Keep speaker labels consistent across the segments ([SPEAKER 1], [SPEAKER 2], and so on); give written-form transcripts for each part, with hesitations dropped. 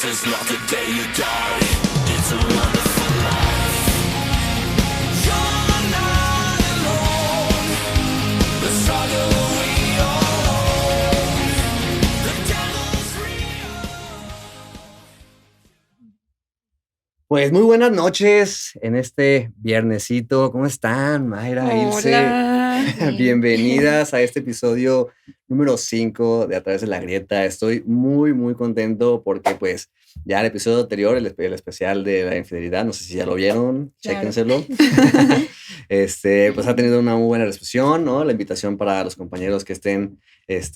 [SPEAKER 1] is not the day you die. It's a wonderful life. You're not alone. The struggle we all own. The devil's real.
[SPEAKER 2] Pues muy buenas noches en este viernesito. ¿Cómo están, Mayra, Ilse?
[SPEAKER 3] Hola.
[SPEAKER 2] Bienvenidas a este episodio número 5 de A Través de la Grieta. Estoy muy contento porque pues ya el episodio anterior, el especial de la infidelidad, no sé si ya lo vieron,
[SPEAKER 3] Claro.
[SPEAKER 2] chéquenselo. Pues ha tenido una muy buena recepción, ¿no? La invitación para los compañeros que estén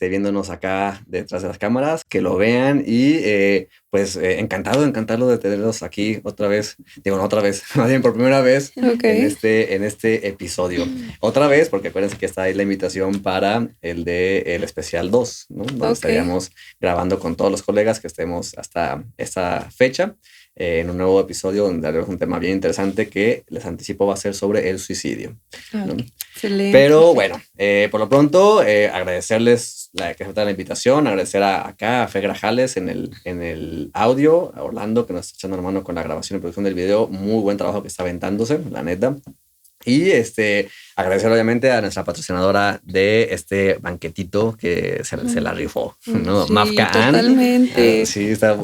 [SPEAKER 2] viéndonos acá detrás de las cámaras, que lo vean y encantado de tenerlos aquí otra vez, más bien por primera vez
[SPEAKER 3] Ok.
[SPEAKER 2] en este episodio. Otra vez, porque acuérdense que está ahí la invitación para el especial 2, ¿no? Donde
[SPEAKER 3] Ok.
[SPEAKER 2] estaríamos grabando con todos los colegas que estemos hasta esta fecha. En un nuevo episodio donde haremos un tema bien interesante que les anticipo va a ser sobre el suicidio, ¿no?
[SPEAKER 3] Excelente.
[SPEAKER 2] Pero bueno, por lo pronto agradecerles que aceptaron la invitación, agradecer acá a Fe Grajales en el audio, a Orlando que nos está echando la mano con la grabación y producción del video, muy buen trabajo que está aventándose, la neta. Y agradecer obviamente a nuestra patrocinadora de este banquetito que se la rifó, ¿no?
[SPEAKER 3] Sí,
[SPEAKER 2] Mafka Ann.
[SPEAKER 3] totalmente.
[SPEAKER 2] Sí, está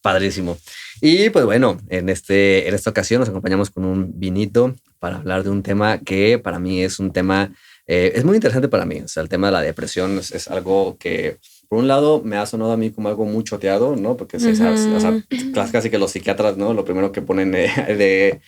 [SPEAKER 2] padrísimo. Y pues bueno, en esta ocasión nos acompañamos con un vinito para hablar de un tema que para mí es un tema, es muy interesante para mí. O sea, el tema de la depresión es algo que, por un lado, me ha sonado a mí como algo muy choteado, ¿no? Porque casi que los psiquiatras, ¿no? Lo primero que ponen de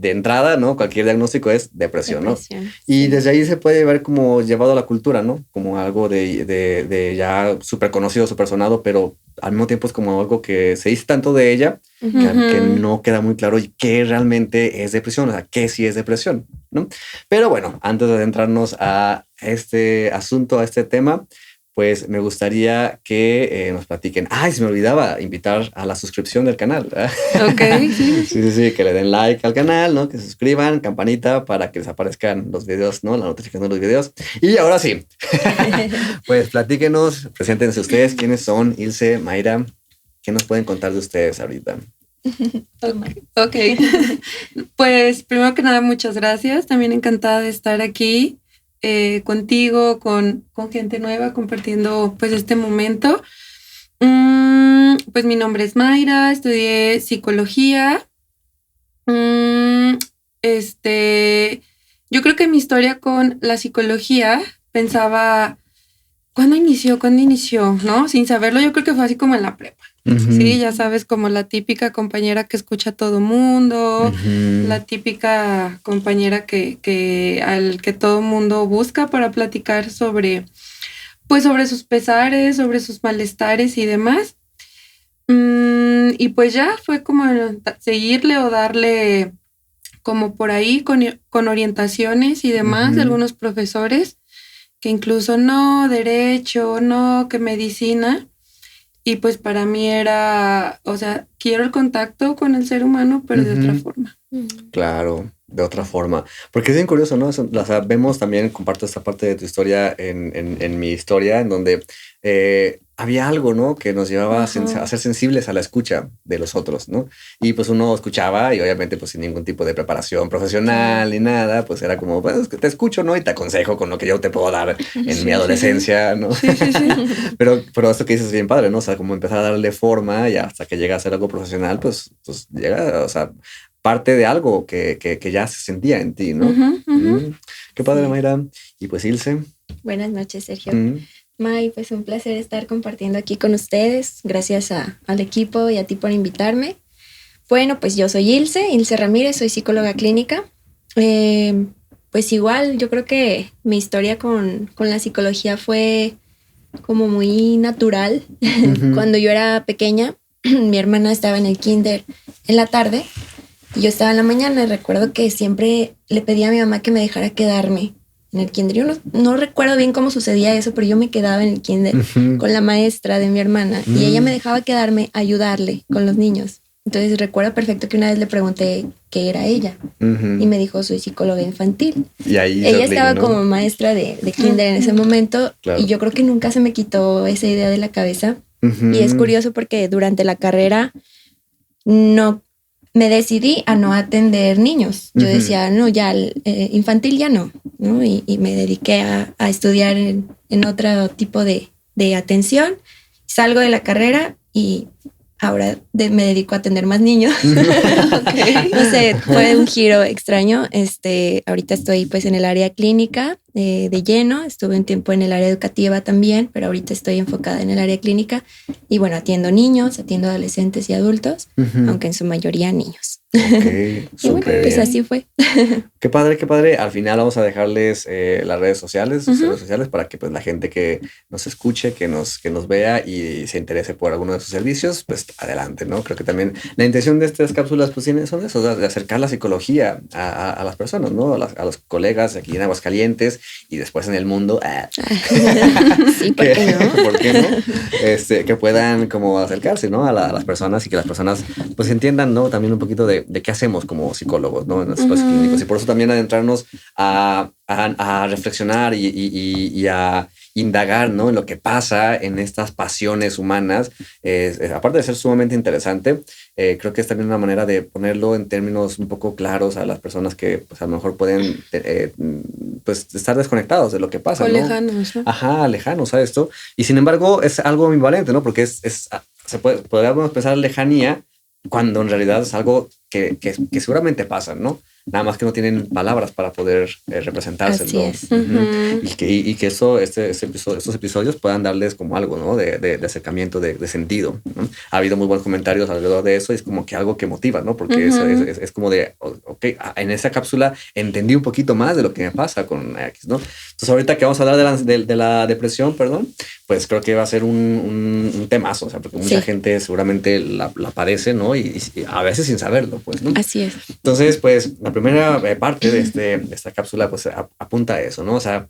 [SPEAKER 2] entrada, ¿no? Cualquier diagnóstico es depresión, ¿no? Y desde ahí se puede ver como llevado a la cultura, ¿no? Como algo de ya súper conocido, súper sonado, pero al mismo tiempo es como algo que se dice tanto de ella que no queda muy claro y qué realmente es depresión, o sea, qué sí es depresión, ¿no? Pero bueno, antes de adentrarnos a este asunto, a este tema, pues me gustaría que nos platiquen. ¡Ay, se me olvidaba invitar a la suscripción del canal!
[SPEAKER 3] Ok, sí.
[SPEAKER 2] Sí, que le den like al canal, ¿no? Que se suscriban, campanita para que les aparezcan los videos, ¿no? La notificación de los videos. Y ahora sí, pues platíquenos, preséntense ustedes, quiénes son, Ilse, Mayra, ¿qué nos pueden contar de ustedes ahorita?
[SPEAKER 3] Ok. Pues primero que nada, muchas gracias. También encantada de estar aquí contigo, con gente nueva, compartiendo pues este momento. Pues mi nombre es Mayra, estudié psicología. Yo creo que mi historia con la psicología, pensaba, ¿cuándo inició? ¿No? Sin saberlo, yo creo que fue así como en la prepa. Sí, ya sabes, como la típica compañera que escucha a todo mundo, la típica compañera al que todo mundo busca para platicar sobre sus pesares, sobre sus malestares y demás. Y pues ya fue como seguirle o darle como por ahí con orientaciones y demás de algunos profesores que incluso no derecho, no que medicina. Y pues para mí era, o sea, quiero el contacto con el ser humano, pero de otra forma.
[SPEAKER 2] Claro, de otra forma. Porque es bien curioso, ¿no? O sea, vemos también, comparto esta parte de tu historia en mi historia, en donde había algo, ¿no? Que nos llevaba a ser sensibles a la escucha de los otros, ¿no? Y pues uno escuchaba y obviamente pues sin ningún tipo de preparación profesional ni nada, pues era como, pues te escucho, ¿no? Y te aconsejo con lo que yo te puedo dar en mi adolescencia, ¿no?
[SPEAKER 3] Sí.
[SPEAKER 2] Pero esto que dices es bien padre, ¿no? O sea, como empezar a darle forma y hasta que llega a ser algo profesional, pues llega, o sea, parte de algo que ya se sentía en ti, ¿no? Qué padre, sí. Mayra. Y pues Ilse.
[SPEAKER 4] Buenas noches, Sergio. May, pues un placer estar compartiendo aquí con ustedes. Gracias al equipo y a ti por invitarme. Bueno, pues yo soy Ilse Ramírez, soy psicóloga clínica. Pues igual, yo creo que mi historia con la psicología fue como muy natural. Cuando yo era pequeña, mi hermana estaba en el kinder en la tarde y yo estaba en la mañana. Recuerdo que siempre le pedía a mi mamá que me dejara quedarme en el kinder. Yo no recuerdo bien cómo sucedía eso, pero yo me quedaba en el kinder con la maestra de mi hermana y ella me dejaba quedarme a ayudarle con los niños. Entonces recuerdo perfecto que una vez le pregunté qué era ella y me dijo, soy psicóloga infantil.
[SPEAKER 2] Y ahí
[SPEAKER 4] ella estaba, ¿no?, como maestra de kinder en ese momento. Claro. Y yo creo que nunca se me quitó esa idea de la cabeza.
[SPEAKER 2] Ujú.
[SPEAKER 4] Y es curioso porque durante la carrera no me decidí a no atender niños. Yo
[SPEAKER 2] Ujú.
[SPEAKER 4] decía, no, ya infantil ya no, ¿no? Y me dediqué a estudiar en otro tipo de atención. Salgo de la carrera y ahora me dedico a atender más niños. No sé, fue un giro extraño. Ahorita estoy pues en el área clínica de lleno. Estuve un tiempo en el área educativa también, pero ahorita estoy enfocada en el área clínica. Y bueno, atiendo niños, atiendo adolescentes y adultos,
[SPEAKER 2] Ujú.
[SPEAKER 4] aunque en su mayoría niños.
[SPEAKER 2] Ok,
[SPEAKER 4] Y bueno,
[SPEAKER 2] súper
[SPEAKER 4] pues
[SPEAKER 2] bien.
[SPEAKER 4] así fue.
[SPEAKER 2] Qué padre, qué padre. Al final vamos a dejarles las redes sociales, sus
[SPEAKER 3] Ujú.
[SPEAKER 2] redes sociales, para que pues la gente que nos escuche, que nos vea y se interese por alguno de sus servicios, pues adelante, ¿no? Creo que también la intención de estas cápsulas pues son eso, de acercar la psicología a las personas, ¿no? A los colegas aquí en Aguascalientes y después en el mundo.
[SPEAKER 4] Sí, ¿por qué no?
[SPEAKER 2] ¿Por qué no? Que puedan como acercarse, ¿no? A las personas y que las personas pues entiendan, ¿no? También un poquito de qué hacemos como psicólogos, ¿no? En los espacios
[SPEAKER 3] Ujú.
[SPEAKER 2] clínicos. Y por eso también adentrarnos a reflexionar y a indagar, ¿no? En lo que pasa en estas pasiones humanas. Aparte de ser sumamente interesante, creo que es también una manera de ponerlo en términos un poco claros a las personas que pues a lo mejor pueden pues estar desconectados de lo que pasa,
[SPEAKER 3] O
[SPEAKER 2] ¿no?
[SPEAKER 3] lejanos, ¿no?
[SPEAKER 2] Ajá, lejanos a esto. Y sin embargo es algo ambivalente, ¿no? Porque podríamos pensar lejanía cuando en realidad es algo que seguramente pasa, ¿no? Nada más que no tienen palabras para poder representarse,
[SPEAKER 4] Así
[SPEAKER 2] ¿no?
[SPEAKER 4] es.
[SPEAKER 2] Ujú.
[SPEAKER 3] Ujú.
[SPEAKER 2] Y que eso, estos episodios puedan darles como algo, ¿no? De acercamiento, de sentido, ¿no? Ha habido muy buenos comentarios alrededor de eso y es como que algo que motiva, ¿no? Porque
[SPEAKER 3] Ujú.
[SPEAKER 2] es como de, ok, en esa cápsula entendí un poquito más de lo que me pasa con X, ¿no? Entonces ahorita que vamos a hablar de la depresión, perdón, pues creo que va a ser un temazo, o sea, porque mucha
[SPEAKER 4] Sí.
[SPEAKER 2] gente seguramente la padece, ¿no? Y a veces sin saberlo, pues, ¿no?
[SPEAKER 4] Así es.
[SPEAKER 2] Entonces, pues, la primera parte de esta cápsula, pues, apunta a eso, ¿no? O sea,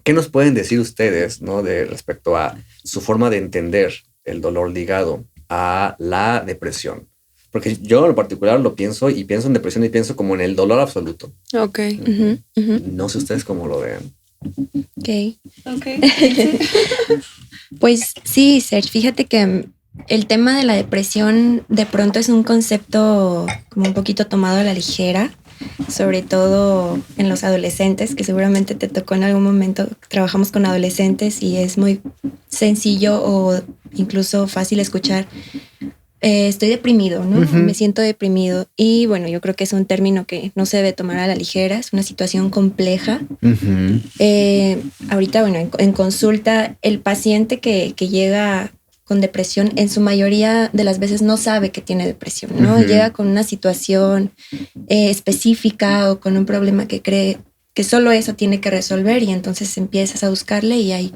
[SPEAKER 2] ¿qué nos pueden decir ustedes, ¿no? De respecto a su forma de entender el dolor ligado a la depresión? Porque yo en lo particular lo pienso y pienso en depresión y pienso como en el dolor absoluto.
[SPEAKER 3] Ok.
[SPEAKER 4] Ujú, ujú.
[SPEAKER 2] No sé ustedes cómo lo vean.
[SPEAKER 4] Ok.
[SPEAKER 3] Ok.
[SPEAKER 4] Pues sí, Serge, fíjate que el tema de la depresión de pronto es un concepto como un poquito tomado a la ligera, sobre todo en los adolescentes, que seguramente te tocó en algún momento. Trabajamos con adolescentes y es muy sencillo o incluso fácil escuchar. Estoy deprimido, ¿no?
[SPEAKER 2] Ujú.
[SPEAKER 4] Me siento deprimido. Y bueno, yo creo que es un término que no se debe tomar a la ligera, es una situación compleja.
[SPEAKER 2] Ujú.
[SPEAKER 4] Ahorita, bueno, en consulta, el paciente que llega con depresión, en su mayoría de las veces no sabe que tiene depresión, ¿no?
[SPEAKER 2] Ujú.
[SPEAKER 4] Llega con una situación específica o con un problema que cree que solo eso tiene que resolver y entonces empiezas a buscarle y hay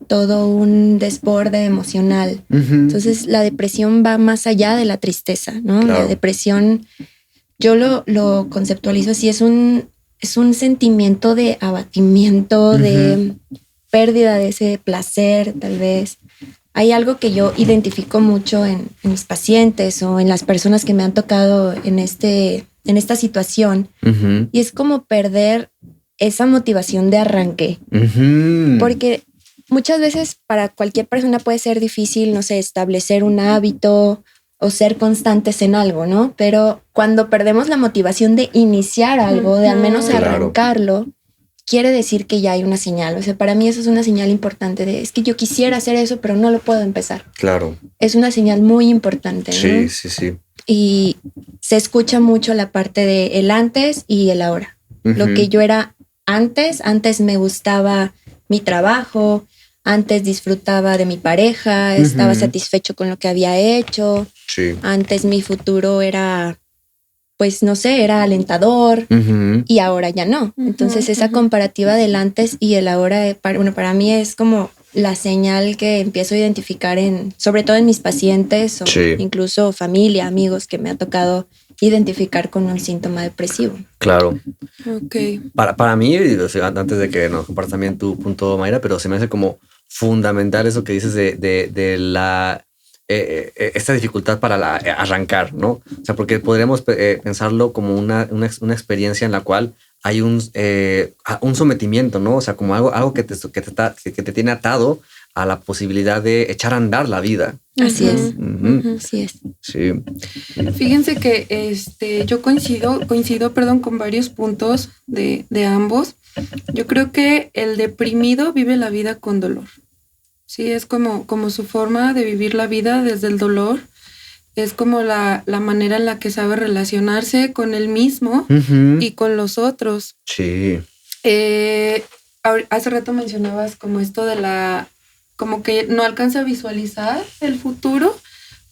[SPEAKER 4] todo un desborde emocional.
[SPEAKER 2] Ujú.
[SPEAKER 4] Entonces la depresión va más allá de la tristeza, ¿no?
[SPEAKER 2] Claro.
[SPEAKER 4] La depresión, yo lo conceptualizo así, es un sentimiento de abatimiento, de pérdida de ese placer, tal vez. Hay algo que yo identifico mucho en mis pacientes o en las personas que me han tocado en esta situación,
[SPEAKER 2] Ujú.
[SPEAKER 4] y es como perder esa motivación de arranque.
[SPEAKER 2] Ujú.
[SPEAKER 4] Porque muchas veces para cualquier persona puede ser difícil, no sé, establecer un hábito o ser constantes en algo, ¿no? Pero cuando perdemos la motivación de iniciar algo, de al menos
[SPEAKER 2] Claro.
[SPEAKER 4] arrancarlo, quiere decir que ya hay una señal. O sea, para mí eso es una señal importante de, es que yo quisiera hacer eso, pero no lo puedo empezar.
[SPEAKER 2] Claro.
[SPEAKER 4] Es una señal muy importante, ¿no?
[SPEAKER 2] Sí, sí, sí.
[SPEAKER 4] Y se escucha mucho la parte de el antes y el ahora. Lo
[SPEAKER 2] Ujú.
[SPEAKER 4] que yo era antes me gustaba mi trabajo, antes disfrutaba de mi pareja, estaba
[SPEAKER 2] Ujú.
[SPEAKER 4] satisfecho con lo que había hecho,
[SPEAKER 2] Sí.
[SPEAKER 4] antes mi futuro era, pues no sé, era alentador
[SPEAKER 2] Ujú.
[SPEAKER 4] y ahora ya no. Entonces
[SPEAKER 3] Ujú,
[SPEAKER 4] esa
[SPEAKER 3] ujú.
[SPEAKER 4] comparativa del antes y el ahora, para mí es como la señal que empiezo a identificar sobre todo en mis pacientes o
[SPEAKER 2] Sí.
[SPEAKER 4] incluso familia, amigos que me ha tocado identificar con un síntoma depresivo.
[SPEAKER 2] Claro.
[SPEAKER 3] Ok.
[SPEAKER 2] Para mí, o sea, antes de que nos compartas también tu punto, Mayra, pero se me hace como fundamental eso que dices de la esta dificultad para arrancar, ¿no? O sea, porque podríamos pensarlo como una experiencia en la cual hay un sometimiento, ¿no? O sea, como algo que te tiene atado a la posibilidad de echar a andar la vida.
[SPEAKER 4] Así es.
[SPEAKER 2] Ujú.
[SPEAKER 4] Así es.
[SPEAKER 2] Sí.
[SPEAKER 3] Fíjense que yo coincido, con varios puntos de ambos. Yo creo que el deprimido vive la vida con dolor. Sí, es como su forma de vivir la vida desde el dolor. Es como la manera en la que sabe relacionarse con él mismo y con los otros.
[SPEAKER 2] Sí.
[SPEAKER 3] Hace rato mencionabas como esto de como que no alcanza a visualizar el futuro,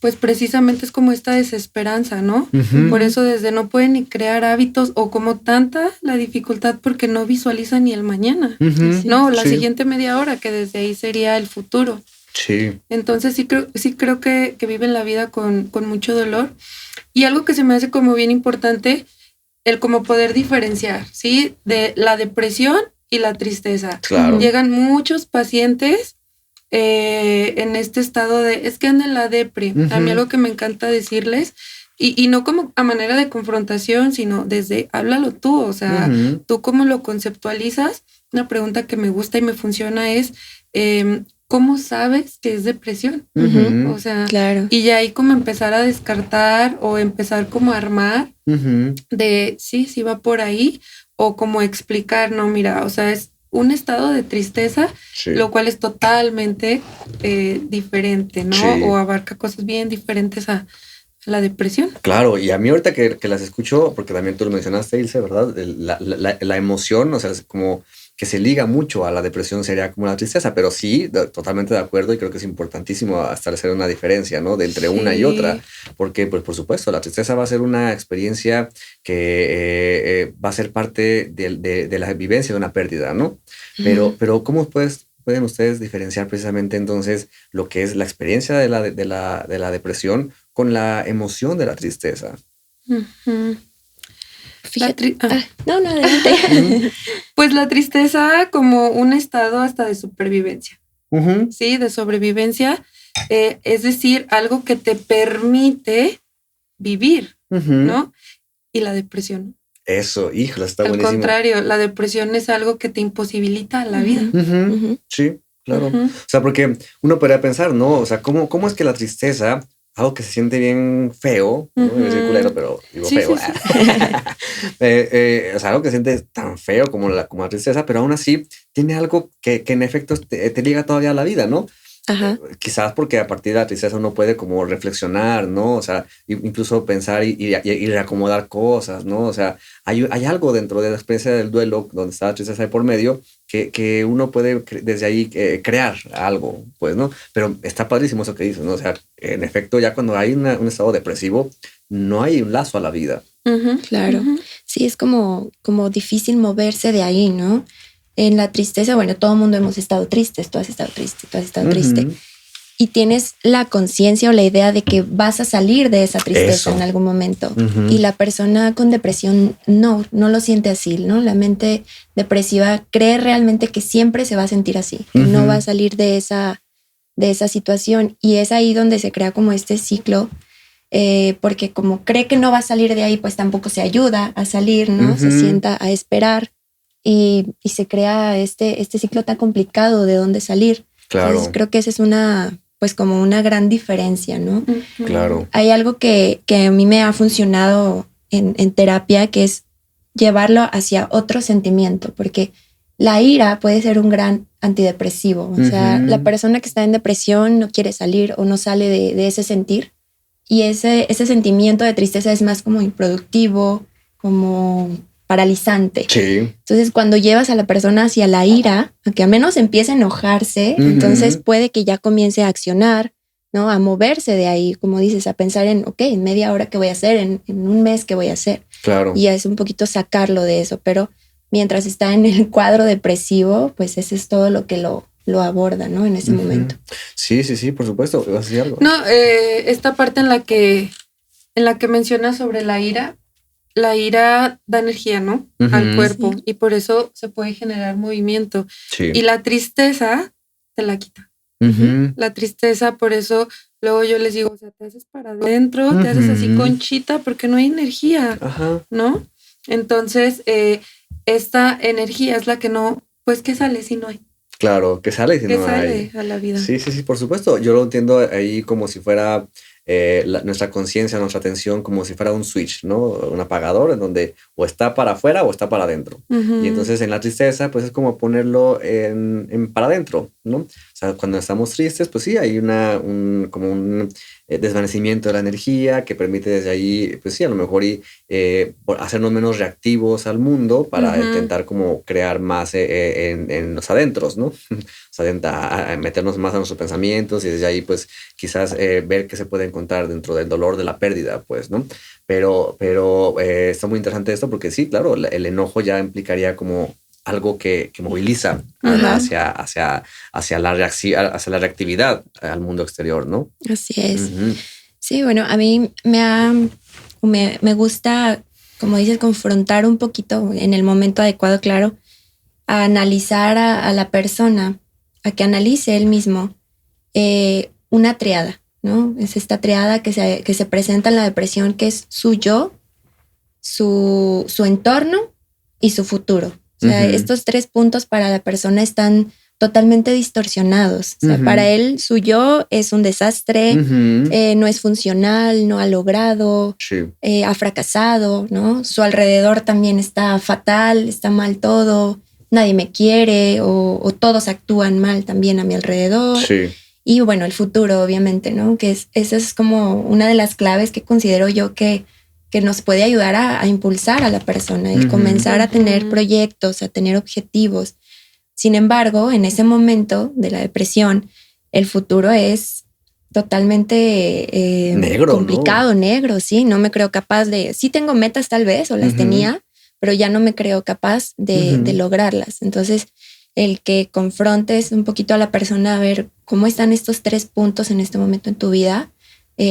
[SPEAKER 3] pues precisamente es como esta desesperanza, ¿no? Por eso desde no puede ni crear hábitos o como tanta la dificultad porque no visualiza ni el mañana, no, la siguiente media hora, que desde ahí sería el futuro.
[SPEAKER 2] Sí.
[SPEAKER 3] Entonces sí creo que viven la vida con mucho dolor. Y algo que se me hace como bien importante, el como poder diferenciar, ¿sí? De la depresión y la tristeza.
[SPEAKER 2] Claro.
[SPEAKER 3] Llegan muchos pacientes en este estado es que anda en la depre. A mí algo que me encanta decirles, y no como a manera de confrontación, sino desde háblalo tú, o sea, tú cómo lo conceptualizas. Una pregunta que me gusta y me funciona es, ¿cómo sabes que es depresión? O sea,
[SPEAKER 4] claro.
[SPEAKER 3] Y ya ahí como empezar a descartar o empezar como a armar de sí va por ahí, o como explicar, no, mira, o sea, es un estado de tristeza, lo cual es totalmente diferente, ¿no?
[SPEAKER 2] Sí.
[SPEAKER 3] O abarca cosas bien diferentes a la depresión.
[SPEAKER 2] Claro, y a mí ahorita que las escucho, porque también tú lo mencionaste, Ilse, ¿verdad? La emoción, o sea, es como que se liga mucho a la depresión, sería como la tristeza, pero sí, totalmente de acuerdo, y creo que es importantísimo establecer una diferencia, ¿no? De entre una y otra, porque, pues, por supuesto, la tristeza va a ser una experiencia que va a ser parte de la vivencia de una pérdida, ¿no? Pero ¿cómo pueden ustedes diferenciar precisamente entonces lo que es la experiencia de la depresión con la emoción de la tristeza?
[SPEAKER 4] Fíjate. No, adelante.
[SPEAKER 3] Pues la tristeza como un estado hasta de supervivencia, ¿sí? De sobrevivencia, es decir, algo que te permite vivir, ¿no? Y la depresión.
[SPEAKER 2] Eso, híjole, está buenísimo.
[SPEAKER 3] Al contrario, la depresión es algo que te imposibilita la vida.
[SPEAKER 2] Sí, claro. O sea, porque uno podría pensar, ¿no? O sea, ¿cómo es que la tristeza, algo que se siente bien feo, no voy a decir culero, pero digo feo, o sea, algo que se siente tan feo como la tristeza, pero aún así tiene algo que en efecto te liga todavía a la vida, ¿no?
[SPEAKER 4] Ajá.
[SPEAKER 2] Quizás porque a partir de la tristeza uno puede como reflexionar, ¿no? O sea, incluso pensar y reacomodar cosas, ¿no? O sea, hay algo dentro de la experiencia del duelo, donde está la tristeza de por medio, que uno puede desde ahí crear algo, pues, ¿no? Pero está padrísimo eso que dices, ¿no? O sea, en efecto, ya cuando hay un estado depresivo, no hay un lazo a la vida.
[SPEAKER 4] Claro. Sí, es como difícil moverse de ahí, ¿no? En la tristeza, bueno, todo el mundo hemos estado tristes, tú has estado triste, tú has estado triste. Y tienes la conciencia o la idea de que vas a salir de esa tristeza en algún momento. Y la persona con depresión no lo siente así, ¿no? La mente depresiva cree realmente que siempre se va a sentir así, que no va a salir de esa situación. Y es ahí donde se crea como este ciclo, porque como cree que no va a salir de ahí, pues tampoco se ayuda a salir, ¿no? Se sienta a esperar. Y se crea este ciclo tan complicado de dónde salir.
[SPEAKER 2] Claro.
[SPEAKER 4] Entonces creo que esa es como una gran diferencia, ¿no?
[SPEAKER 2] Claro.
[SPEAKER 4] Hay algo que a mí me ha funcionado en terapia, que es llevarlo hacia otro sentimiento, porque la ira puede ser un gran antidepresivo. O sea, la persona que está en depresión no quiere salir o no sale de ese sentir, y ese sentimiento de tristeza es más como improductivo, como paralizante.
[SPEAKER 2] Sí.
[SPEAKER 4] Entonces, cuando llevas a la persona hacia la ira, aunque a menos empiece a enojarse, entonces puede que ya comience a accionar, ¿no? A moverse de ahí, como dices, a pensar en media hora qué voy a hacer, en un mes qué voy a hacer.
[SPEAKER 2] Claro.
[SPEAKER 4] Y es un poquito sacarlo de eso, pero mientras está en el cuadro depresivo, pues ese es todo lo que lo aborda, ¿no? En ese momento.
[SPEAKER 2] Sí, por supuesto. ¿Vas a decir algo?
[SPEAKER 3] No, esta parte en la que mencionas sobre la ira da energía, ¿no? Al cuerpo, y por eso se puede generar movimiento.
[SPEAKER 2] Sí.
[SPEAKER 3] Y la tristeza te la quita. La tristeza, por eso luego yo les digo, o sea, te haces para adentro, te haces así conchita porque no hay energía, ¿no? Entonces, esta energía es la que no, pues, ¿qué sale si no hay?
[SPEAKER 2] Claro, que sale y si
[SPEAKER 3] que
[SPEAKER 2] no
[SPEAKER 3] sale
[SPEAKER 2] hay.
[SPEAKER 3] a la vida.
[SPEAKER 2] Sí, sí, sí, por supuesto. Yo lo entiendo ahí como si fuera nuestra conciencia, nuestra atención, como si fuera un switch, ¿no? Un apagador en donde o está para afuera o está para adentro.
[SPEAKER 3] Ujú.
[SPEAKER 2] Y entonces en la tristeza, pues es como ponerlo en para adentro, ¿no? O sea, cuando estamos tristes, pues sí, hay como un desvanecimiento de la energía que permite desde ahí, pues sí, a lo mejor hacernos menos reactivos al mundo para
[SPEAKER 3] Ujú.
[SPEAKER 2] intentar como crear más en los adentros, ¿no? O sea, a meternos más a nuestros pensamientos y desde ahí, pues, quizás ver qué se puede encontrar dentro del dolor de la pérdida, pues, ¿no? Pero está muy interesante esto porque sí, claro, el enojo ya implicaría como algo que moviliza
[SPEAKER 3] Ajá.
[SPEAKER 2] hacia la reactividad al mundo exterior, ¿no?
[SPEAKER 4] Así es.
[SPEAKER 2] Ujú.
[SPEAKER 4] Sí, bueno, a mí me gusta, como dices, confrontar un poquito en el momento adecuado, claro, a analizar a la persona, a que analice él mismo una triada, ¿no? Es esta triada que se presenta en la depresión, que es su yo, su entorno y su futuro. O sea,
[SPEAKER 2] Ujú.
[SPEAKER 4] estos 3 puntos para la persona están totalmente distorsionados. O sea,
[SPEAKER 2] Ujú.
[SPEAKER 4] para él, su yo es un desastre,
[SPEAKER 2] Ujú.
[SPEAKER 4] no es funcional, no ha logrado,
[SPEAKER 2] Sí.
[SPEAKER 4] ha fracasado, ¿no? Su alrededor también está fatal, está mal todo, nadie me quiere o todos actúan mal también a mi alrededor.
[SPEAKER 2] Sí.
[SPEAKER 4] Y bueno, el futuro, obviamente, ¿no? Que esa es como una de las claves que considero yo que nos puede ayudar a impulsar a la persona, el
[SPEAKER 2] Ujú.
[SPEAKER 4] comenzar a tener
[SPEAKER 3] Ujú.
[SPEAKER 4] proyectos, a tener objetivos. Sin embargo, en ese momento de la depresión, el futuro es totalmente
[SPEAKER 2] Negro,
[SPEAKER 4] complicado, negro, sí, no me creo capaz de, sí tengo metas tal vez, o las
[SPEAKER 2] Ujú.
[SPEAKER 4] tenía, pero ya no me creo capaz de
[SPEAKER 2] Ujú.
[SPEAKER 4] lograrlas. Entonces, el que confrontes un poquito a la persona a ver cómo están estos 3 puntos en este momento en tu vida,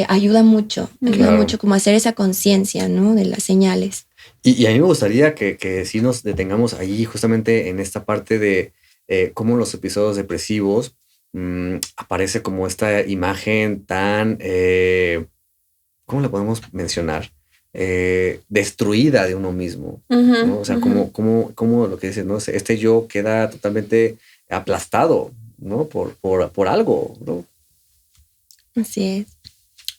[SPEAKER 4] ayuda mucho
[SPEAKER 2] Claro.
[SPEAKER 4] como hacer esa conciencia, ¿no? De las señales.
[SPEAKER 2] Y a mí me gustaría que sí nos detengamos ahí justamente en esta parte de cómo los episodios depresivos aparece como esta imagen tan, ¿cómo la podemos mencionar? Destruida de uno mismo,
[SPEAKER 3] Ujú,
[SPEAKER 2] ¿no? O sea,
[SPEAKER 3] ujú.
[SPEAKER 2] como lo que dices, ¿no? Este yo queda totalmente aplastado, ¿no? Por algo, ¿no?
[SPEAKER 4] Así es.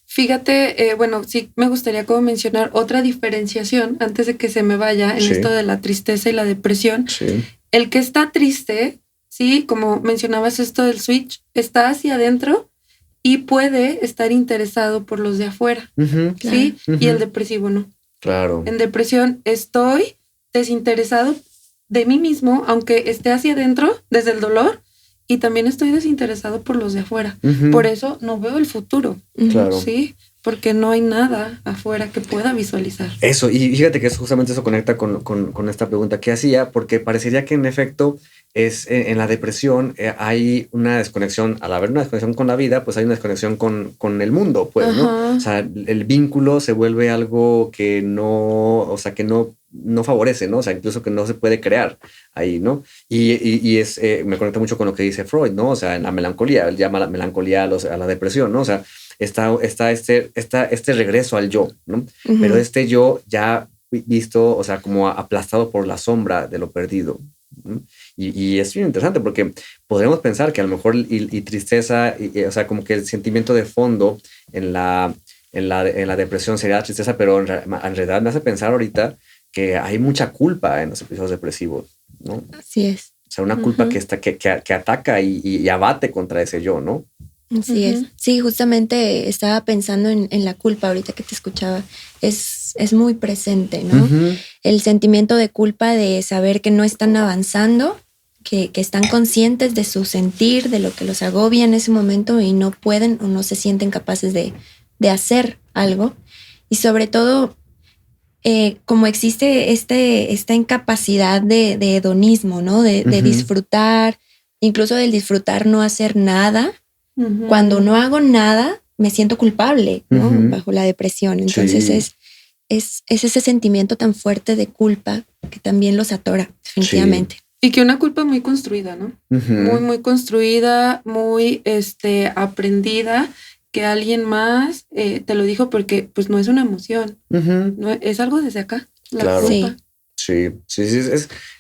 [SPEAKER 3] Fíjate, bueno, sí me gustaría como mencionar otra diferenciación antes de que se me vaya en
[SPEAKER 2] Sí.
[SPEAKER 3] esto de la tristeza y la depresión.
[SPEAKER 2] Sí.
[SPEAKER 3] El que está triste, sí, como mencionabas esto del switch, está hacia adentro y puede estar interesado por los de afuera,
[SPEAKER 2] Ujú.
[SPEAKER 3] sí,
[SPEAKER 2] Claro.
[SPEAKER 3] y el
[SPEAKER 2] Ujú.
[SPEAKER 3] depresivo no.
[SPEAKER 2] Claro.
[SPEAKER 3] En depresión estoy desinteresado de mí mismo, aunque esté hacia adentro desde el dolor, y también estoy desinteresado por los de afuera.
[SPEAKER 2] Ujú.
[SPEAKER 3] Por eso no veo el futuro,
[SPEAKER 2] Claro.
[SPEAKER 3] sí, porque no hay nada afuera que pueda visualizar.
[SPEAKER 2] Eso, y fíjate que eso justamente eso conecta con esta pregunta que hacía, porque parecería que en efecto es en la depresión hay una desconexión, al haber una desconexión con la vida, pues hay una desconexión con el mundo, pues, ¿no?
[SPEAKER 3] Ajá.
[SPEAKER 2] O sea, el vínculo se vuelve algo que no, o sea, que no favorece, ¿no? O sea, incluso que no se puede crear ahí, ¿no? Y me conecta mucho con lo que dice Freud, ¿no? O sea, en la melancolía, él llama la melancolía a la depresión, ¿no? O sea, está este regreso al yo, ¿no?
[SPEAKER 4] Ujú.
[SPEAKER 2] Pero este yo ya visto, o sea, como aplastado por la sombra de lo perdido. ¿No? Y es bien interesante porque podríamos pensar que a lo mejor y tristeza, o sea, como que el sentimiento de fondo en la depresión sería la tristeza, pero en realidad me hace pensar ahorita que hay mucha culpa en los episodios depresivos, ¿no?
[SPEAKER 4] Así es.
[SPEAKER 2] O sea, una culpa
[SPEAKER 3] Ujú.
[SPEAKER 2] que ataca y abate contra ese yo, ¿no?
[SPEAKER 4] Así es.
[SPEAKER 3] Ujú.
[SPEAKER 4] Sí, justamente estaba pensando en la culpa ahorita que te escuchaba. Es muy presente, ¿no?
[SPEAKER 2] Ujú.
[SPEAKER 4] El sentimiento de culpa de saber que no están avanzando, que están conscientes de su sentir, de lo que los agobia en ese momento y no pueden o no se sienten capaces de hacer algo. Y sobre todo, como existe esta incapacidad de hedonismo, ¿no? De
[SPEAKER 2] Ujú.
[SPEAKER 4] disfrutar, incluso del disfrutar no hacer nada.
[SPEAKER 3] Ujú.
[SPEAKER 4] Cuando no hago nada, me siento culpable, ¿no?
[SPEAKER 2] Ujú.
[SPEAKER 4] Bajo la depresión. Entonces
[SPEAKER 2] Sí.
[SPEAKER 4] es ese sentimiento tan fuerte de culpa que también los atora, definitivamente.
[SPEAKER 3] Y que una culpa muy construida, ¿no?
[SPEAKER 2] Ujú.
[SPEAKER 3] Muy, muy construida, muy aprendida, que alguien más te lo dijo porque pues no es una emoción,
[SPEAKER 2] Ujú.
[SPEAKER 3] no es algo desde acá, la
[SPEAKER 2] Claro.
[SPEAKER 3] culpa.
[SPEAKER 4] Sí.
[SPEAKER 2] Sí,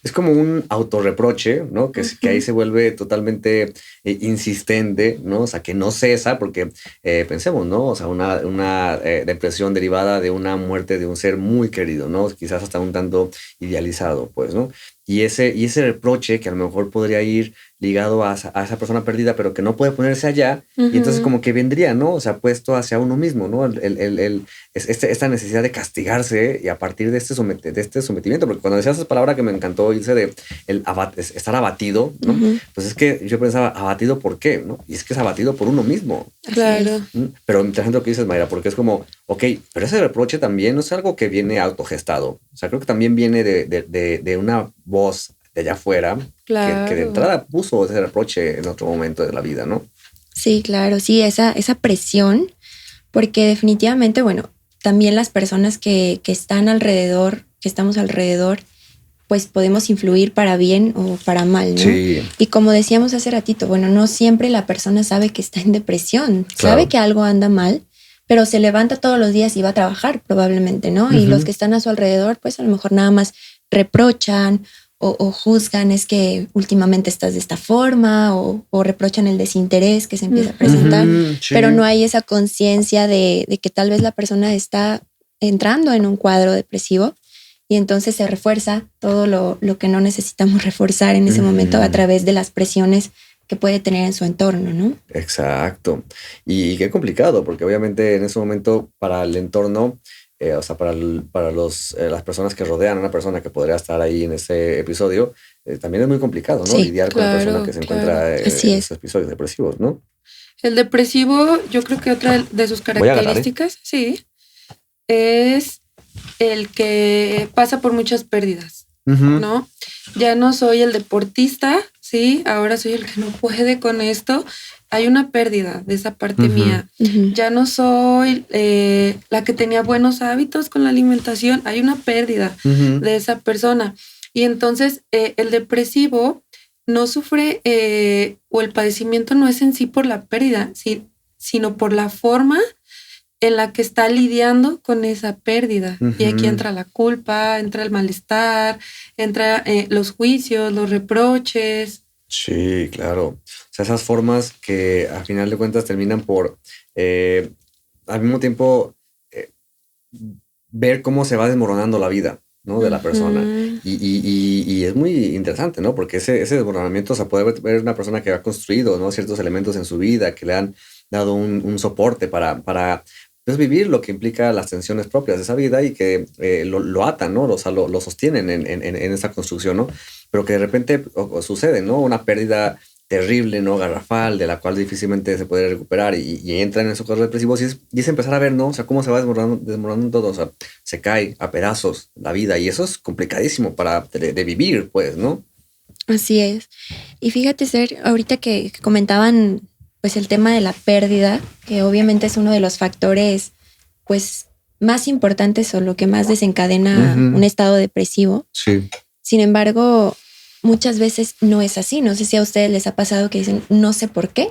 [SPEAKER 2] es como un autorreproche, ¿no? Que ahí se vuelve totalmente insistente, ¿no? O sea, que no cesa, porque pensemos, ¿no? O sea, una depresión derivada de una muerte de un ser muy querido, ¿no? Quizás hasta un tanto idealizado, pues, ¿no? Y ese reproche que a lo mejor podría ir ligado a esa persona perdida, pero que no puede ponerse allá, y entonces como que vendría, ¿no? O sea, puesto hacia uno mismo, ¿no? Esta necesidad de castigarse y a partir de este sometimiento, porque cuando decías esa palabra que me encantó, irse de estar abatido, ¿no? Pues es que yo pensaba, ¿abatido por qué? ¿No? Y es que es abatido por uno mismo.
[SPEAKER 3] Claro.
[SPEAKER 2] Pero interesante lo que dices, Mayra, porque es como, ok, pero ese reproche también no es algo que viene autogestado. O sea, creo que también viene de una voz de allá afuera que de entrada puso ese reproche en otro momento de la vida, ¿no?
[SPEAKER 4] Sí, claro, sí, esa presión, porque definitivamente, bueno, también las personas que están alrededor, que estamos alrededor, pues podemos influir para bien o para mal, ¿no?
[SPEAKER 2] Sí.
[SPEAKER 4] Y como decíamos hace ratito, bueno, no siempre la persona sabe que está en depresión,
[SPEAKER 2] Claro.
[SPEAKER 4] sabe que algo anda mal, pero se levanta todos los días y va a trabajar probablemente, ¿no? Y los que están a su alrededor, pues a lo mejor nada más reprochan o juzgan, es que últimamente estás de esta forma, o reprochan el desinterés que se empieza a presentar,
[SPEAKER 2] Sí.
[SPEAKER 4] pero no hay esa conciencia de que tal vez la persona está entrando en un cuadro depresivo y entonces se refuerza todo lo que no necesitamos reforzar en ese momento a través de las presiones que puede tener en su entorno, ¿no?
[SPEAKER 2] Exacto. Y qué complicado, porque obviamente en ese momento para el entorno, o sea, para las personas que rodean a una persona que podría estar ahí en ese episodio, también es muy complicado, ¿no?
[SPEAKER 4] Sí,
[SPEAKER 2] lidiar con la persona que se encuentra en
[SPEAKER 4] Así es.
[SPEAKER 2] esos episodios depresivos, ¿no?
[SPEAKER 3] El depresivo, yo creo que otra de sus
[SPEAKER 2] Voy a agarrar,
[SPEAKER 3] características, sí, es el que pasa por muchas pérdidas, ¿no? Ya no soy el deportista, sí, ahora soy el que no puede con esto. Hay una pérdida de esa parte mía. Ya no soy la que tenía buenos hábitos con la alimentación. Hay una pérdida de esa persona. Y entonces el depresivo no sufre o el padecimiento no es en sí por la pérdida, sino por la forma en la que está lidiando con esa pérdida. Y aquí entra la culpa, entra el malestar, entra los juicios, los reproches.
[SPEAKER 2] Sí, claro. O sea, esas formas que a final de cuentas terminan por al mismo tiempo ver cómo se va desmoronando la vida, ¿no? De la persona. Y es muy interesante, ¿no? Porque ese desmoronamiento, o sea, puede ver una persona que ha construido, ¿no? Ciertos elementos en su vida que le han dado un soporte para pues, vivir lo que implica las tensiones propias de esa vida y que lo atan, ¿no? O sea, lo sostienen en esa construcción, ¿no? Pero que de repente sucede, ¿no? Una pérdida terrible, ¿no? Garrafal, de la cual difícilmente se puede recuperar y entra en esos cuadros depresivos y es empezar a ver, ¿no? O sea, cómo se va desmoronando todo, o sea, se cae a pedazos la vida y eso es complicadísimo de vivir, pues, ¿no?
[SPEAKER 4] Así es. Y fíjate, Ser, ahorita que comentaban pues el tema de la pérdida, que obviamente es uno de los factores pues más importantes o lo que más desencadena un estado depresivo.
[SPEAKER 2] Sí.
[SPEAKER 4] Sin embargo, muchas veces no es así. No sé si a ustedes les ha pasado que dicen, no sé por qué,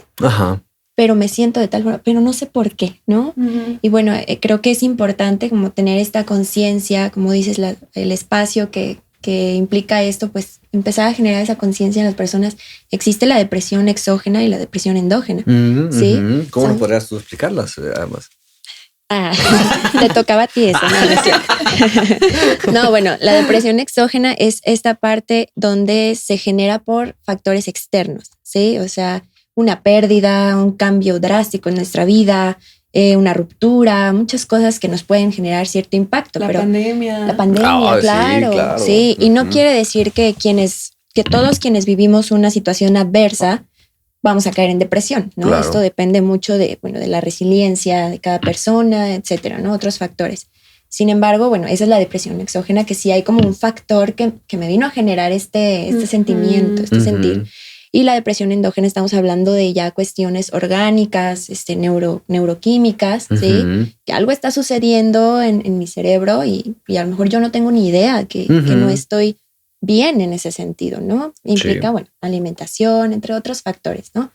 [SPEAKER 4] pero me siento de tal forma, pero no sé por qué, ¿no? Y bueno, creo que es importante como tener esta conciencia, como dices, el espacio que implica esto, pues empezar a generar esa conciencia en las personas. Existe la depresión exógena y la depresión endógena, ¿sí?
[SPEAKER 2] ¿Cómo nos podrías tú explicarlas, además?
[SPEAKER 4] Te tocaba a ti eso, ¿no? No, bueno, la depresión exógena es esta parte donde se genera por factores externos, ¿sí? O sea, una pérdida, un cambio drástico en nuestra vida, una ruptura, muchas cosas que nos pueden generar cierto impacto.
[SPEAKER 3] La
[SPEAKER 4] pero
[SPEAKER 3] pandemia.
[SPEAKER 4] La pandemia, claro. Sí, y no quiere decir que todos quienes vivimos una situación adversa vamos a caer en depresión, ¿no?
[SPEAKER 2] Claro.
[SPEAKER 4] Esto depende mucho de la resiliencia de cada persona, etcétera, ¿no? Otros factores. Sin embargo, bueno, esa es la depresión exógena, que sí hay como un factor que me vino a generar este sentimiento, este sentir. Y la depresión endógena, estamos hablando de ya cuestiones orgánicas, neuroquímicas, ¿sí? Que algo está sucediendo en mi cerebro y a lo mejor yo no tengo ni idea que no estoy bien en ese sentido, ¿no? Implica, bueno, alimentación, entre otros factores, ¿no?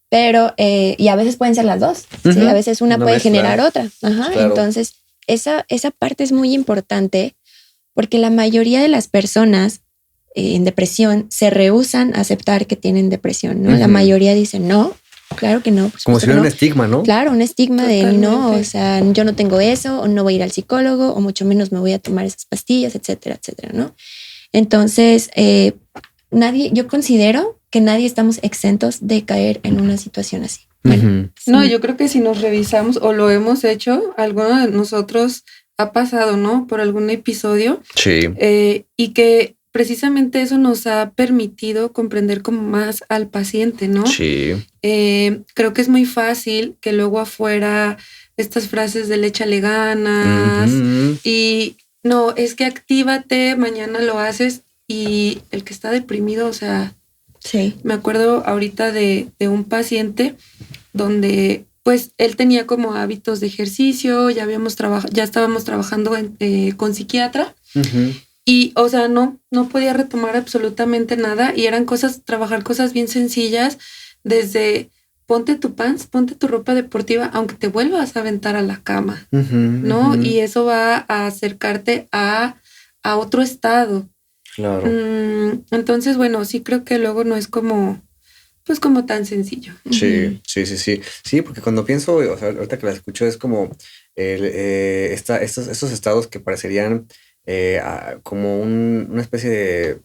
[SPEAKER 4] Pero, y a veces pueden ser las dos, ¿sí? A veces una puede generar otra. Claro. Entonces, esa parte es muy importante porque la mayoría de las personas en depresión se rehúsan a aceptar que tienen depresión, ¿no? La mayoría dicen no, claro que no.
[SPEAKER 2] Como si hubiera un estigma, ¿no?
[SPEAKER 4] Claro, un estigma
[SPEAKER 3] Totalmente.
[SPEAKER 4] de no, o sea, yo no tengo eso, o no voy a ir al psicólogo, o mucho menos me voy a tomar esas pastillas, etcétera, etcétera, ¿no? Entonces, yo considero que nadie estamos exentos de caer en una situación así. Bueno,
[SPEAKER 3] No, yo creo que si nos revisamos o lo hemos hecho, alguno de nosotros ha pasado, ¿no? Por algún episodio.
[SPEAKER 2] Sí.
[SPEAKER 3] Y que precisamente eso nos ha permitido comprender como más al paciente, ¿no?
[SPEAKER 2] Sí.
[SPEAKER 3] Creo que es muy fácil que luego afuera estas frases de échale ganas y no, es que actívate, mañana lo haces y el que está deprimido, o sea,
[SPEAKER 4] sí.
[SPEAKER 3] me acuerdo ahorita de un paciente donde pues él tenía como hábitos de ejercicio, ya estábamos trabajando con psiquiatra y, o sea, no podía retomar absolutamente nada y eran trabajar cosas bien sencillas desde ponte tu pants, ponte tu ropa deportiva, aunque te vuelvas a aventar a la cama, ¿no? Y eso va a acercarte a otro estado.
[SPEAKER 2] Claro.
[SPEAKER 3] Entonces, bueno, sí creo que luego no es como tan sencillo.
[SPEAKER 2] Sí. Sí, porque cuando pienso, o sea, ahorita que la escucho es como estos estados que parecerían como una especie de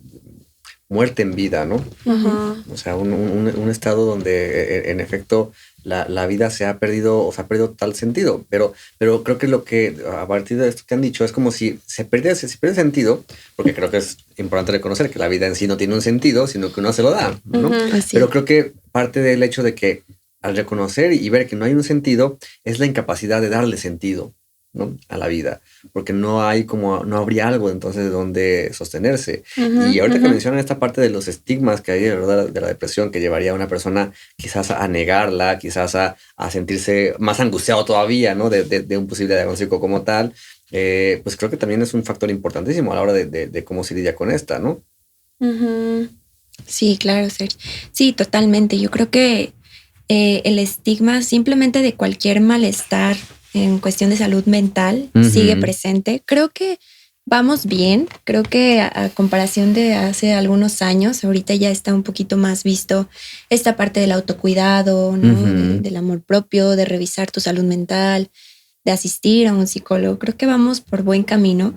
[SPEAKER 2] muerte en vida, ¿no?
[SPEAKER 3] Ajá.
[SPEAKER 2] O sea, un estado donde en efecto la vida se ha perdido o se ha perdido tal sentido. Pero creo que lo que a partir de esto que han dicho es como si se pierde sentido, porque creo que es importante reconocer que la vida en sí no tiene un sentido, sino que uno se lo da, ¿no?
[SPEAKER 4] Así.
[SPEAKER 2] Pero creo que parte del hecho de que al reconocer y ver que no hay un sentido es la incapacidad de darle sentido, ¿no? A la vida, porque no habría algo entonces de donde sostenerse. Y ahorita que mencionan esta parte de los estigmas que hay alrededor de la depresión, que llevaría a una persona quizás a negarla, quizás a sentirse más angustiado todavía, ¿no? De un posible diagnóstico como tal, pues creo que también es un factor importantísimo a la hora de cómo se lidia con esta, ¿no?
[SPEAKER 4] Sí, claro, Sergio. Sí, totalmente. Yo creo que el estigma simplemente de cualquier malestar en cuestión de salud mental sigue presente. Creo que vamos bien. Creo que a comparación de hace algunos años, ahorita ya está un poquito más visto esta parte del autocuidado, ¿no? Del amor propio, de revisar tu salud mental, de asistir a un psicólogo. Creo que vamos por buen camino,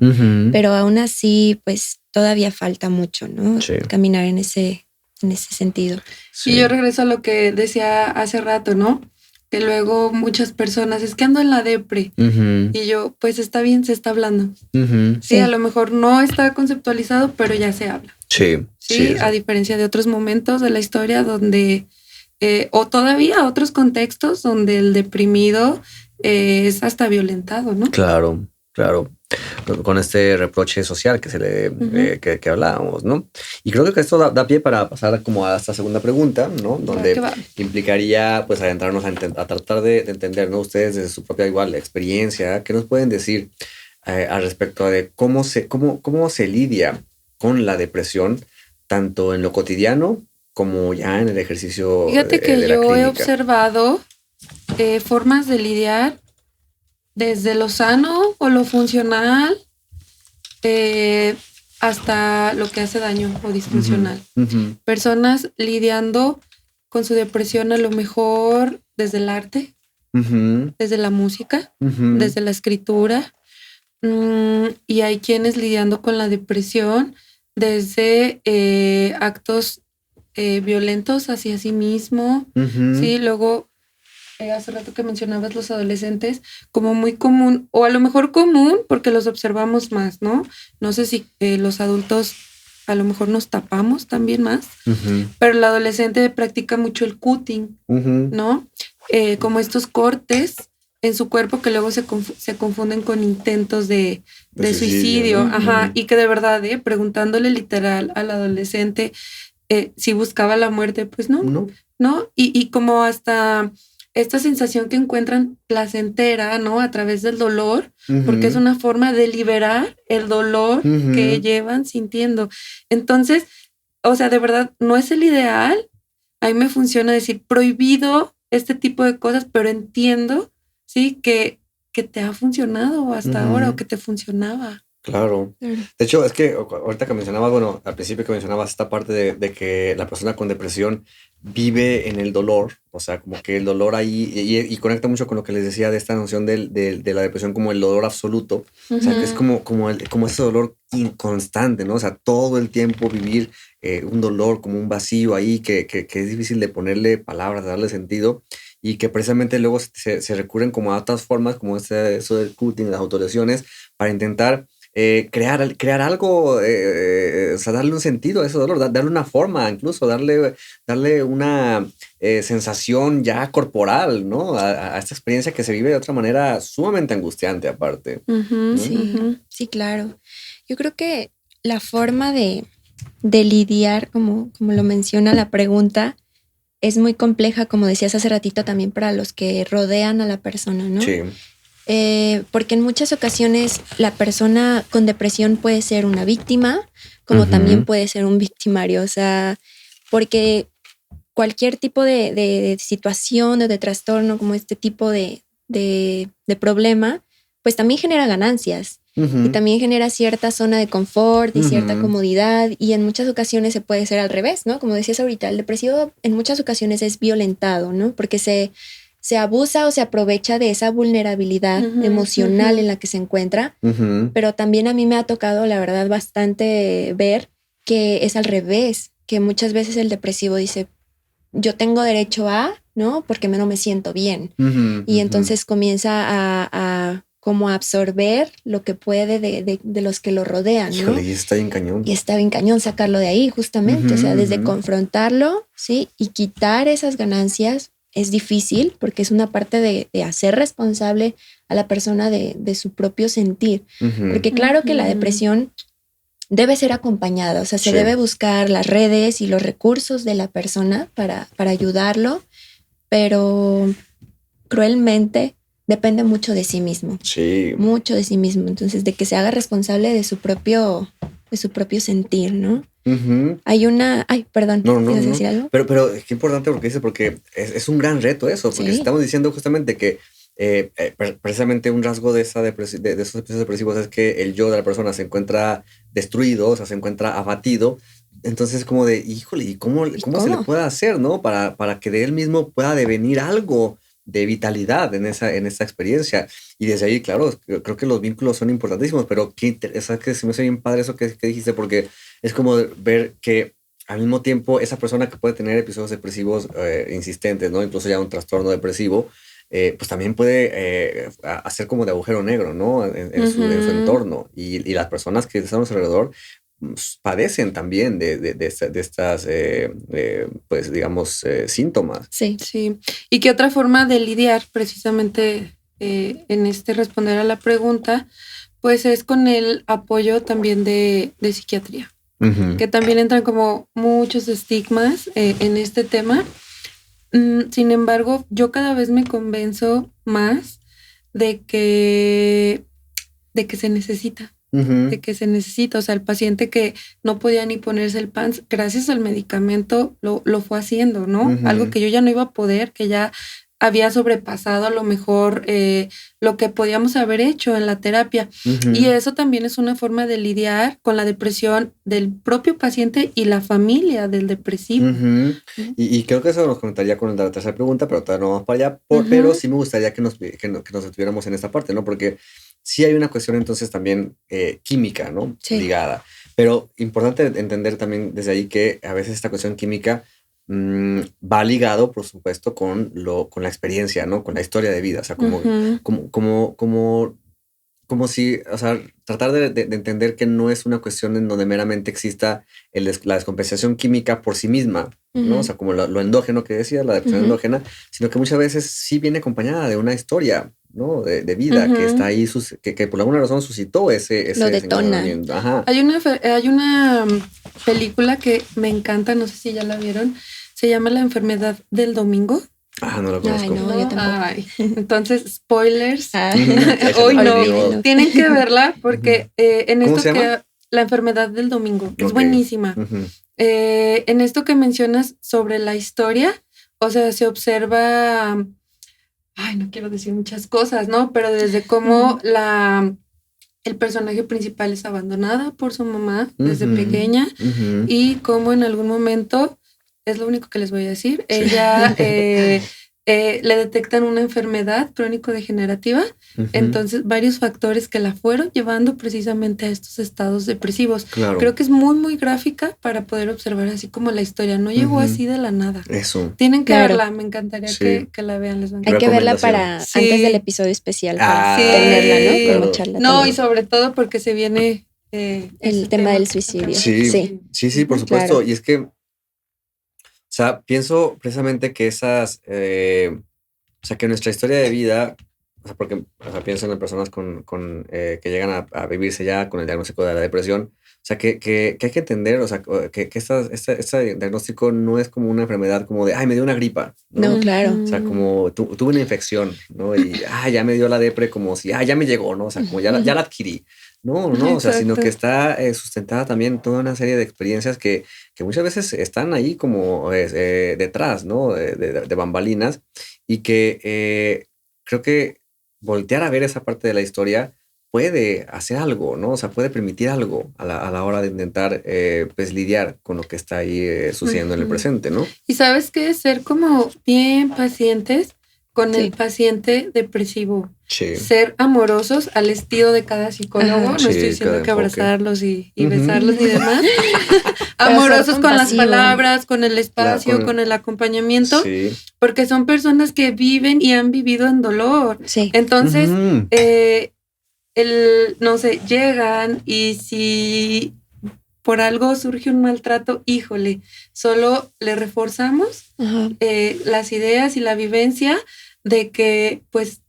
[SPEAKER 4] pero aún así, pues todavía falta mucho, ¿no?
[SPEAKER 2] Sí.
[SPEAKER 4] Caminar en ese sentido.
[SPEAKER 3] Sí. Y yo regreso a lo que decía hace rato, ¿no? Que luego muchas personas, es que ando en la depre. Y yo, pues está bien, se está hablando. Sí, a lo mejor no está conceptualizado, pero ya se habla. Sí, a diferencia de otros momentos de la historia donde, o todavía otros contextos donde el deprimido es hasta violentado, ¿no?
[SPEAKER 2] Claro. Con este reproche social que se le que hablábamos, ¿no? Y creo que esto da pie para pasar como a esta segunda pregunta, ¿no? Donde implicaría pues adentrarnos a tratar de entender, ¿no? Ustedes desde su propia igual experiencia, ¿qué nos pueden decir al respecto de cómo se lidia con la depresión, tanto en lo cotidiano como ya en el ejercicio?
[SPEAKER 3] Fíjate que
[SPEAKER 2] de la
[SPEAKER 3] yo
[SPEAKER 2] clínica.
[SPEAKER 3] he observado formas de lidiar desde lo sano o lo funcional hasta lo que hace daño o disfuncional. Personas lidiando con su depresión a lo mejor desde el arte, desde la música, desde la escritura. Y hay quienes lidiando con la depresión desde actos violentos hacia sí mismo. Sí, luego hace rato que mencionabas los adolescentes como muy común, o a lo mejor común porque los observamos más, ¿no? No sé si los adultos a lo mejor nos tapamos también más, pero el adolescente practica mucho el cutting, ¿no? Como estos cortes en su cuerpo que luego se confunden con intentos de suicidio, ¿no? Y que de verdad, preguntándole literal al adolescente si buscaba la muerte, pues no. Y como hasta esta sensación que encuentran placentera, ¿no? A través del dolor, porque es una forma de liberar el dolor que llevan sintiendo. Entonces, o sea, de verdad, no es el ideal. A mí me funciona decir prohibido este tipo de cosas, pero entiendo, ¿sí? Que te ha funcionado hasta ahora o que te funcionaba.
[SPEAKER 2] Claro.
[SPEAKER 4] Claro.
[SPEAKER 2] De hecho, es que ahorita que mencionabas, bueno, al principio que mencionabas esta parte de que la persona con depresión vive en el dolor, o sea, como que el dolor ahí, y conecta mucho con lo que les decía de esta noción de la depresión como el dolor absoluto, o sea, que es como ese dolor inconstante, ¿no? O sea, todo el tiempo vivir un dolor como un vacío ahí que es difícil de ponerle palabras, de darle sentido, y que precisamente luego se recurren como a otras formas, como eso del cutting, las autolesiones, para intentar crear algo, o sea, darle un sentido a ese dolor, darle una forma, incluso darle una sensación ya corporal, ¿no? A esta experiencia que se vive de otra manera sumamente angustiante aparte.
[SPEAKER 3] Ujú,
[SPEAKER 4] Sí,
[SPEAKER 3] ujú.
[SPEAKER 4] sí, claro. Yo creo que la forma de lidiar, como lo menciona la pregunta, es muy compleja, como decías hace ratito, también para los que rodean a la persona, ¿no?
[SPEAKER 2] Sí.
[SPEAKER 4] Porque en muchas ocasiones la persona con depresión puede ser una víctima, como
[SPEAKER 2] Ujú.
[SPEAKER 4] también puede ser un victimario, o sea, porque cualquier tipo de situación o de trastorno como este tipo de problema, pues también genera ganancias.
[SPEAKER 2] Ujú.
[SPEAKER 4] Y también genera cierta zona de confort y cierta
[SPEAKER 2] Ujú.
[SPEAKER 4] comodidad, y en muchas ocasiones se puede ser al revés, ¿no? Como decías ahorita, el depresivo en muchas ocasiones es violentado, ¿no? Porque se abusa o se aprovecha de esa vulnerabilidad
[SPEAKER 3] Ujú,
[SPEAKER 4] emocional
[SPEAKER 3] ujú.
[SPEAKER 4] en la que se encuentra,
[SPEAKER 2] Ujú.
[SPEAKER 4] pero también a mí me ha tocado, la verdad, bastante ver que es al revés, que muchas veces el depresivo dice, yo tengo derecho a, ¿no? Porque no me siento bien.
[SPEAKER 2] Ujú.
[SPEAKER 4] Y
[SPEAKER 2] Ujú.
[SPEAKER 4] entonces comienza a como a absorber lo que puede de los que lo rodean, ¿no?
[SPEAKER 2] Híjole, y está bien cañón.
[SPEAKER 4] Y está bien cañón sacarlo de ahí, justamente. O sea, desde
[SPEAKER 2] Ujú.
[SPEAKER 4] confrontarlo, ¿sí? Y quitar esas ganancias es difícil porque es una parte de hacer responsable a la persona de su propio sentir.
[SPEAKER 2] Ujú.
[SPEAKER 4] Porque claro que la
[SPEAKER 3] Ujú.
[SPEAKER 4] depresión debe ser acompañada, o sea, se
[SPEAKER 2] Sí.
[SPEAKER 4] debe buscar las redes y los recursos de la persona para ayudarlo, pero cruelmente depende mucho de sí mismo,
[SPEAKER 2] Sí.
[SPEAKER 4] mucho de sí mismo. Entonces, de que se haga responsable de su propio sentir, ¿no?
[SPEAKER 2] Ujú.
[SPEAKER 4] Hay una, ay, perdón,
[SPEAKER 2] No, no,
[SPEAKER 4] ¿ibas a
[SPEAKER 2] no.
[SPEAKER 4] decir algo?
[SPEAKER 2] Pero es que importante porque dice, porque es un gran reto eso, porque
[SPEAKER 4] Sí.
[SPEAKER 2] estamos diciendo justamente que precisamente un rasgo de, de esos episodios depresivos es que el yo de la persona se encuentra destruido, o sea, se encuentra abatido. Entonces, como de, híjole, ¿y cómo se le
[SPEAKER 4] cómo?
[SPEAKER 2] puede hacer, no? Para que de él mismo pueda devenir algo de vitalidad en esa experiencia. Y desde ahí, claro, creo que los vínculos son importantísimos, pero es que se me hace bien padre eso que dijiste, porque es como ver que al mismo tiempo, esa persona que puede tener episodios depresivos insistentes, ¿no? Incluso ya un trastorno depresivo, pues también puede hacer como de agujero negro, ¿no? En su entorno. Y las personas que están a su alrededor padecen también de estas, pues, digamos, síntomas.
[SPEAKER 4] Sí.
[SPEAKER 3] Sí. ¿Y qué otra forma de lidiar precisamente en este responder a la pregunta? Pues es con el apoyo también de psiquiatría,
[SPEAKER 2] Ujú.
[SPEAKER 3] que también entran como muchos estigmas en este tema. Sin embargo, yo cada vez me convenzo más de que se necesita,
[SPEAKER 2] Ujú.
[SPEAKER 3] de que se necesita. O sea, el paciente que no podía ni ponerse el pants, gracias al medicamento lo fue haciendo, ¿no?
[SPEAKER 2] Ujú.
[SPEAKER 3] Algo que yo ya no iba a poder, que ya había sobrepasado a lo mejor lo que podíamos haber hecho en la terapia.
[SPEAKER 2] Ujú.
[SPEAKER 3] Y eso también es una forma de lidiar con la depresión del propio paciente y la familia del depresivo.
[SPEAKER 2] Ujú. Y creo que eso nos comentaría con la tercera pregunta, pero todavía no vamos para allá.
[SPEAKER 3] Ujú.
[SPEAKER 2] Pero sí me gustaría que nos detuviéramos en esta parte, ¿no? Porque sí hay una cuestión entonces también química, ¿no?
[SPEAKER 4] Sí.
[SPEAKER 2] Ligada. Pero importante entender también desde ahí que a veces esta cuestión química va ligado, por supuesto, con la experiencia, ¿no? Con la historia de vida. O sea,
[SPEAKER 3] Ujú.
[SPEAKER 2] como si, o sea, tratar de entender que no es una cuestión en donde meramente exista la descompensación química por sí misma, ¿no? O sea, como lo endógeno que decía, la depresión
[SPEAKER 3] Ujú.
[SPEAKER 2] endógena, sino que muchas veces sí viene acompañada de una historia, ¿no? De vida que
[SPEAKER 3] Ujú.
[SPEAKER 2] está ahí, que por alguna razón suscitó ese
[SPEAKER 4] Lo detona.
[SPEAKER 2] desencadenamiento. Ajá.
[SPEAKER 3] Hay una película que me encanta, no sé si ya la vieron, se llama La enfermedad del domingo.
[SPEAKER 2] Ah, no lo
[SPEAKER 4] Ay,
[SPEAKER 2] conozco.
[SPEAKER 4] no, yo tampoco.
[SPEAKER 3] Ay, entonces, spoilers.
[SPEAKER 4] Ah,
[SPEAKER 3] Hoy no,
[SPEAKER 4] olvídenlo.
[SPEAKER 3] tienen que verla porque en
[SPEAKER 2] ¿Cómo
[SPEAKER 3] esto
[SPEAKER 2] se llama?
[SPEAKER 3] que la enfermedad del domingo es
[SPEAKER 2] Ok.
[SPEAKER 3] buenísima.
[SPEAKER 2] Ujú.
[SPEAKER 3] En esto que mencionas sobre la historia, o sea, se observa, ay, no quiero decir muchas cosas, ¿no? Pero desde cómo el personaje principal es abandonada por su mamá desde pequeña
[SPEAKER 2] Ujú.
[SPEAKER 3] y como en algún momento, es lo único que les voy a decir, ella le detectan una enfermedad crónico-degenerativa,
[SPEAKER 2] Ujú.
[SPEAKER 3] entonces varios factores que la fueron llevando precisamente a estos estados depresivos.
[SPEAKER 2] Claro.
[SPEAKER 3] Creo que es muy, muy gráfica para poder observar así como la historia, no llegó
[SPEAKER 2] Ujú.
[SPEAKER 3] así de la nada.
[SPEAKER 2] Eso.
[SPEAKER 3] Tienen que
[SPEAKER 4] Claro.
[SPEAKER 3] verla, me encantaría
[SPEAKER 2] Sí.
[SPEAKER 3] que la vean, les va a
[SPEAKER 4] Hay
[SPEAKER 3] encantar.
[SPEAKER 4] que verla
[SPEAKER 2] Recomendación.
[SPEAKER 4] para
[SPEAKER 3] Sí.
[SPEAKER 4] antes del episodio especial para
[SPEAKER 2] Ah,
[SPEAKER 4] tenerla, ¿no?
[SPEAKER 3] sí.
[SPEAKER 4] Como
[SPEAKER 2] claro.
[SPEAKER 4] charla
[SPEAKER 3] No,
[SPEAKER 4] también.
[SPEAKER 3] y sobre todo porque se viene
[SPEAKER 4] El
[SPEAKER 3] ese
[SPEAKER 4] tema del
[SPEAKER 3] que
[SPEAKER 4] suicidio.
[SPEAKER 3] acabas
[SPEAKER 2] Sí,
[SPEAKER 3] de
[SPEAKER 4] Sí.
[SPEAKER 2] sí, sí, por
[SPEAKER 3] Ujú.
[SPEAKER 2] supuesto.
[SPEAKER 4] Claro.
[SPEAKER 2] Y es que, o sea, pienso precisamente que o sea, que nuestra historia de vida, o sea, porque o sea, pienso en las personas que llegan a vivirse ya con el diagnóstico de la depresión, o sea, que hay que entender, o sea, que este diagnóstico no es como una enfermedad como de, ay, me dio una gripa, ¿no?
[SPEAKER 4] No, claro.
[SPEAKER 2] O sea, como tuve una infección, ¿no? Y, ya me dio la depre como si, ya me llegó, ¿no? O sea, como ya la adquirí. No, o sea, sino
[SPEAKER 3] Exacto.
[SPEAKER 2] que está sustentada también toda una serie de experiencias que muchas veces están ahí como detrás, ¿no? De bambalinas y que creo que voltear a ver esa parte de la historia puede hacer algo, ¿no? O sea, puede permitir algo a la hora de intentar, pues, lidiar con lo que está ahí sucediendo en el
[SPEAKER 3] Ujú.
[SPEAKER 2] presente, ¿no?
[SPEAKER 3] Y sabes qué, ser como bien pacientes con
[SPEAKER 4] Sí.
[SPEAKER 3] el paciente depresivo.
[SPEAKER 2] Sí.
[SPEAKER 3] Ser amorosos al estilo de cada psicólogo.
[SPEAKER 4] Ajá.
[SPEAKER 3] No
[SPEAKER 2] Sí,
[SPEAKER 3] estoy diciendo
[SPEAKER 2] cada
[SPEAKER 3] que
[SPEAKER 2] enfoque.
[SPEAKER 3] abrazarlos y
[SPEAKER 2] Ujú.
[SPEAKER 3] besarlos ni demás.
[SPEAKER 4] Pero
[SPEAKER 3] Amorosos
[SPEAKER 4] ser
[SPEAKER 3] con las
[SPEAKER 4] compasivo.
[SPEAKER 3] palabras, con el espacio, con el acompañamiento,
[SPEAKER 2] Sí.
[SPEAKER 3] porque son personas que viven y han vivido en dolor.
[SPEAKER 4] Sí.
[SPEAKER 3] Entonces,
[SPEAKER 2] Ujú.
[SPEAKER 3] no sé, llegan y si por algo surge un maltrato, híjole, solo le reforzamos
[SPEAKER 4] Ajá.
[SPEAKER 3] las ideas y la vivencia de que pues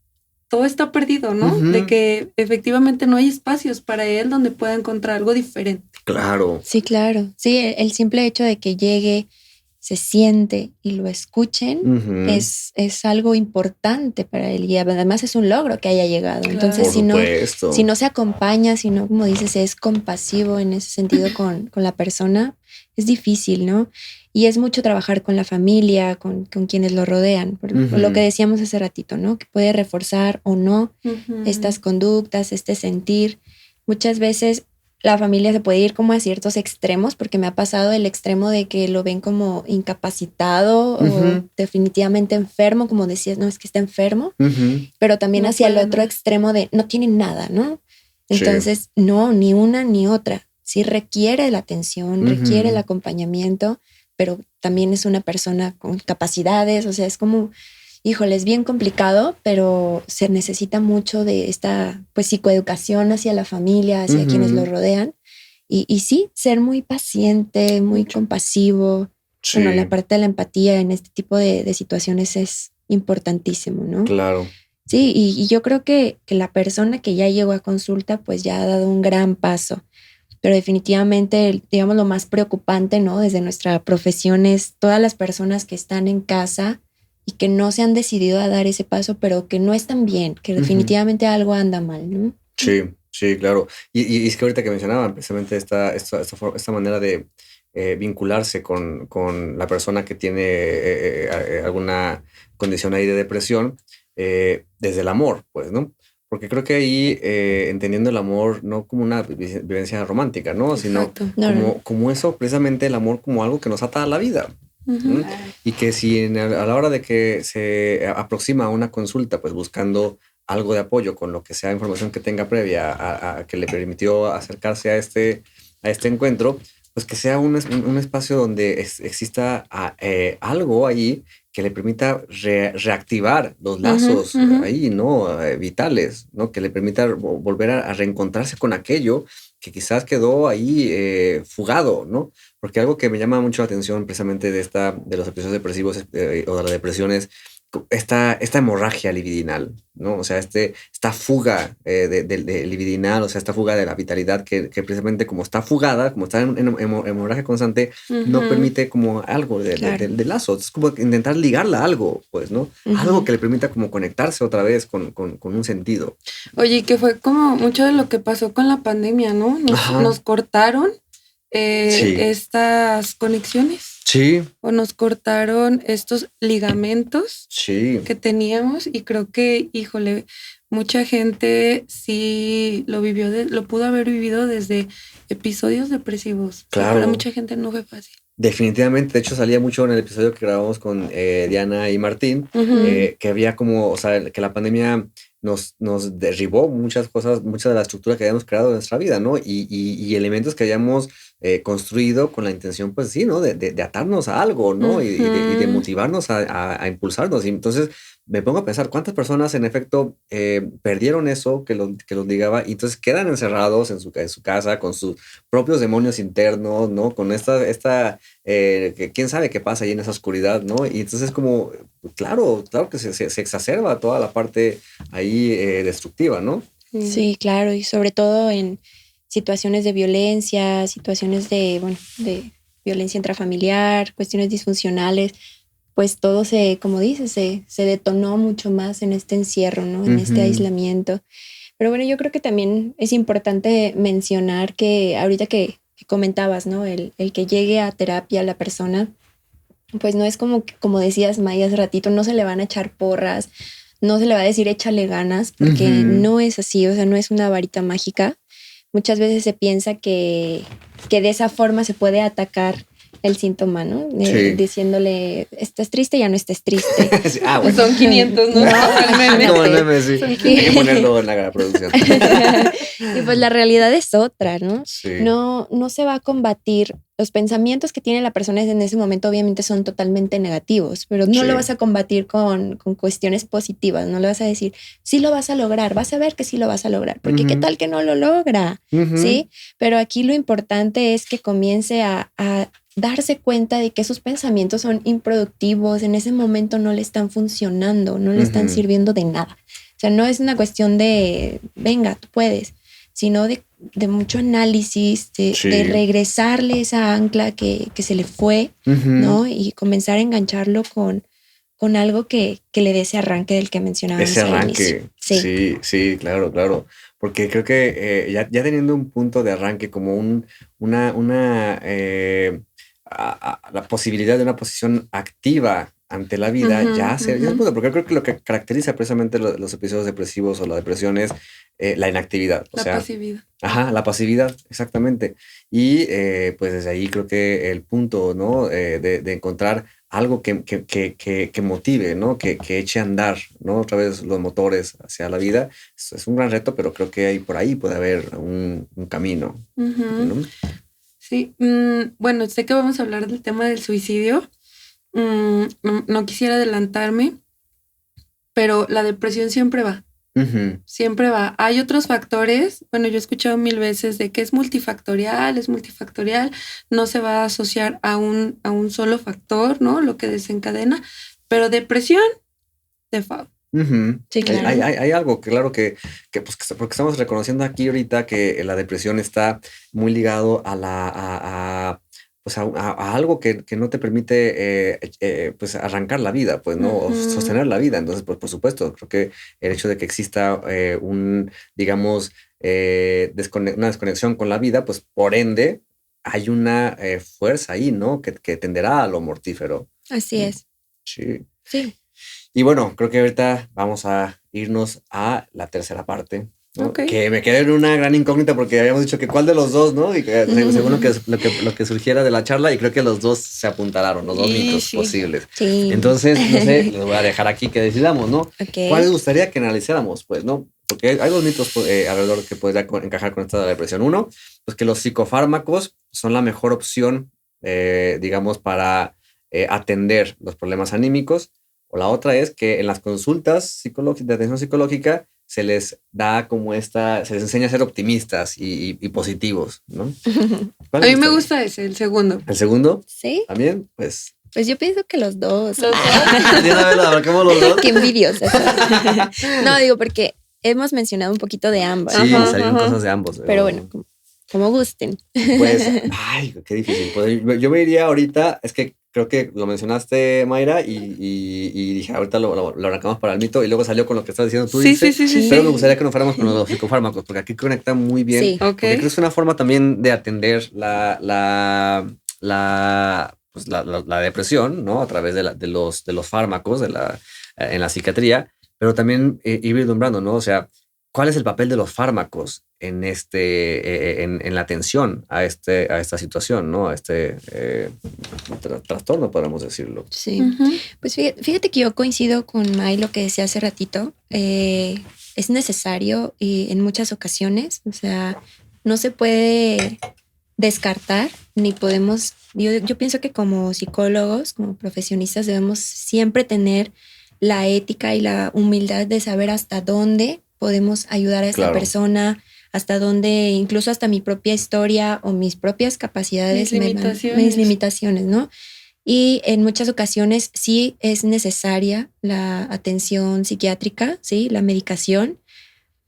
[SPEAKER 3] todo está perdido, ¿no?
[SPEAKER 2] Ujú.
[SPEAKER 3] De que efectivamente no hay espacios para él donde pueda encontrar algo diferente.
[SPEAKER 2] Claro.
[SPEAKER 4] Sí, claro. Sí, el simple hecho de que llegue, se siente y lo escuchen
[SPEAKER 2] Ujú.
[SPEAKER 4] es algo importante para él y además es un logro que haya llegado.
[SPEAKER 3] Claro.
[SPEAKER 4] Entonces,
[SPEAKER 2] Por supuesto.
[SPEAKER 4] si no se acompaña, si no, como dices, es compasivo en ese sentido con la persona, es difícil, ¿no? Y es mucho trabajar con la familia, con quienes lo rodean, por
[SPEAKER 2] Ujú.
[SPEAKER 4] lo que decíamos hace ratito, ¿no? Que puede reforzar o no
[SPEAKER 3] Ujú.
[SPEAKER 4] estas conductas, este sentir. Muchas veces la familia se puede ir como a ciertos extremos, porque me ha pasado el extremo de que lo ven como incapacitado o
[SPEAKER 2] Ujú.
[SPEAKER 4] definitivamente enfermo, como decías, no, es que está enfermo,
[SPEAKER 2] Ujú.
[SPEAKER 4] pero también
[SPEAKER 3] No
[SPEAKER 4] hacia el
[SPEAKER 3] puede
[SPEAKER 4] otro
[SPEAKER 3] nada.
[SPEAKER 4] extremo de no tienen nada, ¿no?
[SPEAKER 2] Sí.
[SPEAKER 4] Entonces, no, ni una ni otra. Sí requiere la atención,
[SPEAKER 2] Ujú.
[SPEAKER 4] requiere el acompañamiento, pero también es una persona con capacidades, o sea, es como, híjole, es bien complicado, pero se necesita mucho de esta, pues, psicoeducación hacia la familia, hacia
[SPEAKER 2] Ujú.
[SPEAKER 4] quienes lo rodean. Y sí, ser muy paciente, muy
[SPEAKER 3] Mucho.
[SPEAKER 4] compasivo.
[SPEAKER 2] Sí.
[SPEAKER 4] Bueno, la parte de la empatía en este tipo de situaciones es importantísimo, ¿no?
[SPEAKER 2] Claro.
[SPEAKER 4] Sí, y yo creo que la persona que ya llegó a consulta, pues ya ha dado un gran paso. Pero definitivamente, digamos, lo más preocupante, ¿no? Desde nuestra profesión es todas las personas que están en casa y que no se han decidido a dar ese paso, pero que no están bien, que
[SPEAKER 2] Ujú.
[SPEAKER 4] definitivamente algo anda mal, ¿no?
[SPEAKER 2] Sí, sí, claro. Y es que ahorita que mencionaban precisamente esta manera de vincularse con la persona que tiene alguna condición ahí de depresión desde el amor, pues, ¿no? Porque creo que ahí entendiendo el amor no como una vivencia romántica, ¿no? Sino
[SPEAKER 3] Exacto.
[SPEAKER 4] No, no.
[SPEAKER 2] como eso, precisamente el amor como algo que nos ata a la vida.
[SPEAKER 3] Ujú.
[SPEAKER 2] ¿Mm? Y que si a la hora de que se aproxima a una consulta, pues buscando algo de apoyo con lo que sea información que tenga previa a que le permitió acercarse a este encuentro, pues que sea un espacio donde exista algo ahí que le permita reactivar los lazos
[SPEAKER 3] Ujú.
[SPEAKER 2] ahí, ¿no? Vitales, ¿no? Que le permita volver a reencontrarse con aquello que quizás quedó ahí fugado, ¿no? Porque algo que me llama mucho la atención precisamente de los episodios depresivos o de la depresión es esta hemorragia libidinal, ¿no? O sea, esta fuga de libidinal, o sea, esta fuga de la vitalidad que precisamente como está fugada, como está en hemorragia constante, no
[SPEAKER 3] Ujú.
[SPEAKER 2] permite como algo
[SPEAKER 4] Claro.
[SPEAKER 2] de lazo. Es como intentar ligarla a algo, pues, ¿no?
[SPEAKER 4] Ujú.
[SPEAKER 2] Algo que le permita como conectarse otra vez con un sentido.
[SPEAKER 3] Oye, y que fue como mucho de lo que pasó con la pandemia, ¿no?
[SPEAKER 2] Ajá.
[SPEAKER 3] Nos cortaron
[SPEAKER 2] Sí.
[SPEAKER 3] estas conexiones.
[SPEAKER 2] Sí,
[SPEAKER 3] O nos cortaron estos ligamentos
[SPEAKER 2] sí.
[SPEAKER 3] que teníamos y creo que, híjole, mucha gente sí lo vivió, lo pudo haber vivido desde episodios depresivos. O sea,
[SPEAKER 2] Claro.
[SPEAKER 3] para mucha gente no fue fácil.
[SPEAKER 2] Definitivamente, de hecho salía mucho en el episodio que grabamos con Diana y Martín,
[SPEAKER 3] Ujú.
[SPEAKER 2] que había como, o sea, que la pandemia nos derribó muchas cosas, mucha de la estructura que habíamos creado en nuestra vida, ¿no? Y elementos que habíamos construido con la intención, pues sí, ¿no? De atarnos a algo, ¿no? Y de
[SPEAKER 3] Ujú.
[SPEAKER 2] motivarnos a impulsarnos. Y entonces me pongo a pensar cuántas personas en efecto perdieron eso que los ligaba y entonces quedan encerrados en su casa con sus propios demonios internos, ¿no? Con que quién sabe qué pasa ahí en esa oscuridad, ¿no? Y entonces como, claro que se exacerba toda la parte ahí destructiva, ¿no?
[SPEAKER 4] Sí, claro, y sobre todo en situaciones de violencia, situaciones de violencia intrafamiliar, cuestiones disfuncionales, pues todo como dices, se detonó mucho más en este encierro, ¿no? En este
[SPEAKER 2] Ujú.
[SPEAKER 4] aislamiento. Pero bueno, yo creo que también es importante mencionar que ahorita que comentabas, ¿no? El que llegue a terapia la persona, pues no es como decías, Maya, hace ratito, no se le van a echar porras, no se le va a decir échale ganas, porque
[SPEAKER 2] Ujú.
[SPEAKER 4] no es así, o sea, no es una varita mágica. Muchas veces se piensa que de esa forma se puede atacar el síntoma, ¿no?
[SPEAKER 2] Sí.
[SPEAKER 4] Diciéndole, estás triste, ya no estés triste.
[SPEAKER 2] Sí, bueno.
[SPEAKER 3] Son 500, ¿no? El meme.
[SPEAKER 2] Como el meme, sí.
[SPEAKER 4] Son
[SPEAKER 2] Hay que ponerlo en la producción.
[SPEAKER 4] Y pues la realidad es otra, ¿no?
[SPEAKER 2] Sí.
[SPEAKER 4] No se va a combatir. Los pensamientos que tiene la persona en ese momento obviamente son totalmente negativos, pero no
[SPEAKER 2] Sí.
[SPEAKER 4] lo vas a combatir con cuestiones positivas, no le vas a decir, sí lo vas a lograr, vas a ver que sí lo vas a lograr, porque qué
[SPEAKER 2] Ujú.
[SPEAKER 4] tal que no lo logra,
[SPEAKER 2] Ujú.
[SPEAKER 4] ¿sí? Pero aquí lo importante es que comience a darse cuenta de que sus pensamientos son improductivos, en ese momento no le están funcionando, no le están
[SPEAKER 2] Ujú.
[SPEAKER 4] sirviendo de nada. O sea, no es una cuestión de, venga, tú puedes, sino de mucho análisis,
[SPEAKER 2] Sí.
[SPEAKER 4] de regresarle esa ancla que se le fue,
[SPEAKER 2] Ujú.
[SPEAKER 4] ¿no? Y comenzar a engancharlo con algo que le dé ese arranque del que mencionábamos
[SPEAKER 2] Ese
[SPEAKER 4] al
[SPEAKER 2] arranque.
[SPEAKER 4] inicio.
[SPEAKER 2] Sí, claro. Porque creo que ya teniendo un punto de arranque como la posibilidad de una posición activa ante la vida,
[SPEAKER 3] Ujú,
[SPEAKER 2] ya se
[SPEAKER 3] ujú.
[SPEAKER 2] puede, porque creo que lo que caracteriza precisamente los episodios depresivos o la depresión es la inactividad. O
[SPEAKER 3] La
[SPEAKER 2] sea,
[SPEAKER 3] pasividad.
[SPEAKER 2] ajá, la pasividad, exactamente. Y pues desde ahí creo que el punto, ¿no? De encontrar algo que motive, ¿no? Que eche a andar, ¿no? Otra vez los motores hacia la vida. Es un gran reto, pero creo que por ahí puede haber un camino,
[SPEAKER 3] Ujú.
[SPEAKER 2] ¿no?
[SPEAKER 3] Sí, bueno, sé que vamos a hablar del tema del suicidio. No quisiera adelantarme, pero la depresión siempre va.
[SPEAKER 2] Ujú.
[SPEAKER 3] Siempre va. Hay otros factores. Bueno, yo he escuchado 1000 veces de que es multifactorial, no se va a asociar a un solo factor, ¿no? Lo que desencadena, pero depresión, default.
[SPEAKER 2] Ujú.
[SPEAKER 4] Sí, claro.
[SPEAKER 2] Hay algo, claro porque estamos reconociendo aquí ahorita que la depresión está muy ligado pues a algo que no te permite pues arrancar la vida, pues, ¿no? O
[SPEAKER 3] Ujú.
[SPEAKER 2] sostener la vida. Entonces, pues, por supuesto, creo que el hecho de que exista digamos, una desconexión con la vida, pues, por ende, hay una fuerza ahí, ¿no? Que tenderá a lo mortífero.
[SPEAKER 4] Así es.
[SPEAKER 2] Sí.
[SPEAKER 4] Sí.
[SPEAKER 2] Y bueno, creo que ahorita vamos a irnos a la tercera parte, ¿no?
[SPEAKER 3] Ok.
[SPEAKER 2] Que me quedé en una gran incógnita porque habíamos dicho que cuál de los dos, ¿no? Y que según lo que surgiera de la charla, y creo que los dos se apuntalaron, los dos
[SPEAKER 3] Y
[SPEAKER 2] mitos
[SPEAKER 3] sí.
[SPEAKER 2] posibles.
[SPEAKER 4] Sí.
[SPEAKER 2] Entonces, no sé, les voy a dejar aquí que decidamos, ¿no?
[SPEAKER 4] Ok.
[SPEAKER 2] ¿Cuál les gustaría que analizáramos? Pues, ¿no? Porque hay dos mitos alrededor que podría encajar con esta de la depresión. Uno, pues que los psicofármacos son la mejor opción, digamos, para atender los problemas anímicos. O la otra es que en las consultas de atención psicológica se les da se les enseña a ser optimistas y positivos, ¿no?
[SPEAKER 3] A mí me gusta ese, el segundo.
[SPEAKER 2] ¿El segundo?
[SPEAKER 4] Sí,
[SPEAKER 2] También, pues.
[SPEAKER 4] pues yo pienso que los dos.
[SPEAKER 3] Los dos.
[SPEAKER 2] De una vez lo abarcamos los dos.
[SPEAKER 4] Qué envidiosa. No, digo, porque hemos mencionado un poquito de ambas.
[SPEAKER 2] Sí,
[SPEAKER 3] Ajá,
[SPEAKER 2] salieron
[SPEAKER 3] ajá.
[SPEAKER 2] cosas de ambos.
[SPEAKER 4] Pero bueno, como gusten.
[SPEAKER 2] Pues, ay, qué difícil. Pues, yo me iría ahorita, es que creo que lo mencionaste, Mayra, y dije, ahorita lo arrancamos para el mito, y luego salió con lo que estás diciendo tú,
[SPEAKER 3] Sí,
[SPEAKER 2] Ilse,
[SPEAKER 3] sí, sí, sí,
[SPEAKER 2] pero
[SPEAKER 3] sí.
[SPEAKER 2] me gustaría que nos fuéramos con los psicofármacos, porque aquí conecta muy bien,
[SPEAKER 4] Sí.
[SPEAKER 3] Ok.
[SPEAKER 2] porque creo que es una forma también de atender la depresión, ¿no? A través de los fármacos en la psiquiatría, pero también ir vislumbrando, ¿no? O sea, ¿cuál es el papel de los fármacos en la atención a esta situación, ¿no? A este trastorno, podríamos decirlo.
[SPEAKER 4] Sí.
[SPEAKER 3] Ujú.
[SPEAKER 4] Pues fíjate que yo coincido con May lo que decía hace ratito. Es necesario y en muchas ocasiones, o sea, no se puede descartar ni podemos, yo pienso que como psicólogos, como profesionistas debemos siempre tener la ética y la humildad de saber hasta dónde podemos ayudar a esta
[SPEAKER 2] Claro.
[SPEAKER 4] persona, hasta dónde, incluso hasta mi propia historia o mis propias capacidades, mis limitaciones, ¿no? Y en muchas ocasiones sí es necesaria la atención psiquiátrica, ¿sí? La medicación.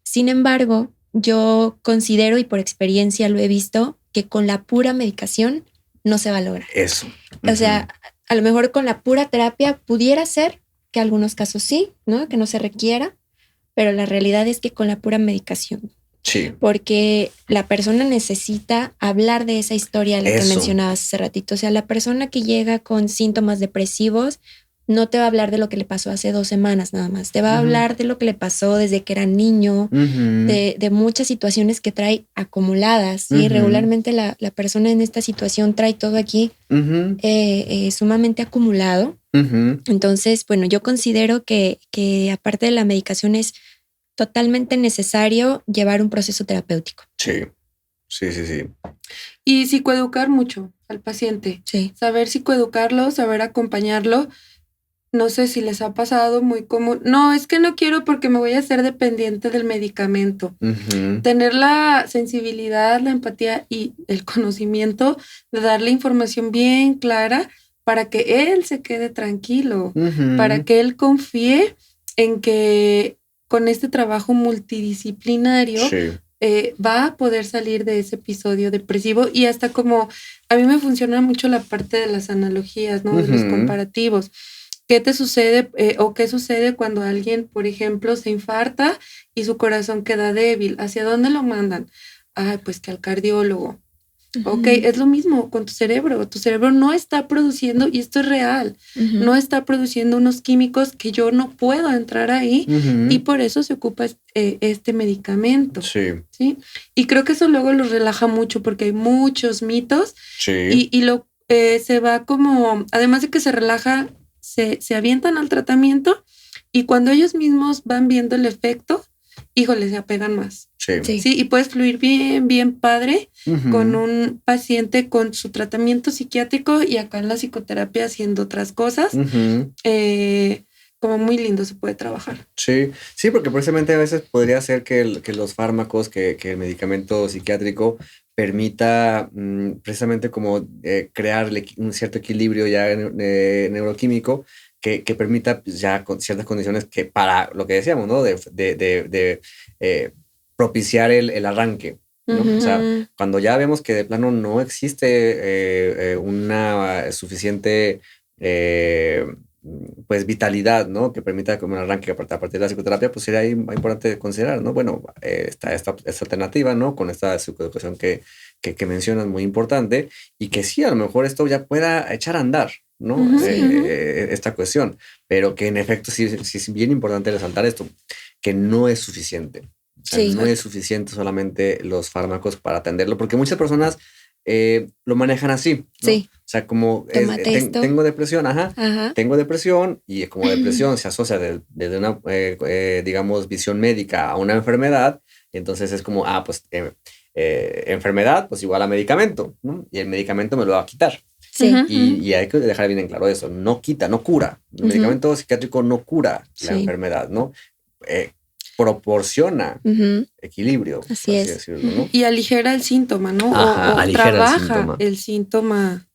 [SPEAKER 4] Sin embargo, yo considero y por experiencia lo he visto que con la pura medicación no se va a lograr.
[SPEAKER 2] Eso.
[SPEAKER 4] O sea, a lo mejor con la pura terapia pudiera ser que en algunos casos sí, ¿no? Que no se requiera, pero la realidad es que con la pura medicación,
[SPEAKER 2] Sí.
[SPEAKER 4] porque la persona necesita hablar de esa historia, la que
[SPEAKER 2] Eso.
[SPEAKER 4] mencionabas hace ratito. O sea, la persona que llega con síntomas depresivos no te va a hablar de lo que le pasó hace 2 semanas nada más. Te va a hablar de lo que le pasó desde que era niño, de muchas situaciones que trae acumuladas. ¿Sí? Regularmente la persona en esta situación trae todo aquí sumamente acumulado. Entonces, bueno, yo considero que aparte de la medicación es totalmente necesario llevar un proceso terapéutico.
[SPEAKER 2] Sí. Sí, sí, sí.
[SPEAKER 3] Y psicoeducar mucho al paciente.
[SPEAKER 4] Sí.
[SPEAKER 3] Saber psicoeducarlo, saber acompañarlo. No sé si les ha pasado muy común. No, es que no quiero porque me voy a hacer dependiente del medicamento. Tener la sensibilidad, la empatía y el conocimiento de darle información bien clara para que él se quede tranquilo, para que él confíe en que con este trabajo multidisciplinario
[SPEAKER 2] Sí.
[SPEAKER 3] va a poder salir de ese episodio depresivo. Y hasta como a mí me funciona mucho la parte de las analogías, ¿no? De los comparativos. ¿Qué te sucede o qué sucede cuando alguien, por ejemplo, se infarta y su corazón queda débil? ¿Hacia dónde lo mandan? Ay, pues que al cardiólogo. Ok, es lo mismo con tu cerebro. Tu cerebro no está produciendo, y esto es real, no está produciendo unos químicos que yo no puedo entrar ahí y por eso se ocupa este medicamento.
[SPEAKER 2] Sí.
[SPEAKER 3] ¿Sí? Y creo que eso luego los relaja mucho porque hay muchos mitos
[SPEAKER 2] Sí.
[SPEAKER 3] y se va como, además de que se relaja, se avientan al tratamiento y cuando ellos mismos van viendo el efecto, híjole, se apegan más.
[SPEAKER 2] Sí.
[SPEAKER 3] Sí, y puedes fluir bien, bien padre con un paciente con su tratamiento psiquiátrico y acá en la psicoterapia haciendo otras cosas. Como muy lindo se puede trabajar.
[SPEAKER 2] Sí, sí, porque precisamente a veces podría ser que los fármacos, que el medicamento psiquiátrico permita precisamente como crear un cierto equilibrio ya neuroquímico que permita pues, ya con ciertas condiciones que para lo que decíamos, ¿no? De propiciar el arranque, ¿no? O sea, cuando ya vemos que de plano no existe una suficiente pues vitalidad, ¿no? Que permita como un arranque a partir de la psicoterapia, pues sería ahí importante considerar, ¿no? Bueno, está esta alternativa, ¿no? Con esta psicoeducación que mencionas, muy importante, y que sí, a lo mejor esto ya pueda echar a andar, ¿no? Esta cuestión, pero que en efecto sí es bien importante resaltar esto, que no es suficiente. O sea, no es suficiente solamente los fármacos para atenderlo, porque muchas personas lo manejan así, ¿no?
[SPEAKER 4] Sí.
[SPEAKER 2] O sea, como tengo depresión, tengo depresión, y como depresión se asocia desde una, digamos, visión médica a una enfermedad, y entonces es como, pues enfermedad, pues igual a medicamento, ¿no? Y el medicamento me lo va a quitar.
[SPEAKER 4] Sí.
[SPEAKER 2] Y hay que dejar bien en claro eso, no quita, no cura. El medicamento psiquiátrico no cura la enfermedad, ¿no? Proporciona equilibrio,
[SPEAKER 4] así es.
[SPEAKER 2] decirlo, ¿no?
[SPEAKER 3] Y aligera el síntoma, ¿no? O trabaja el síntoma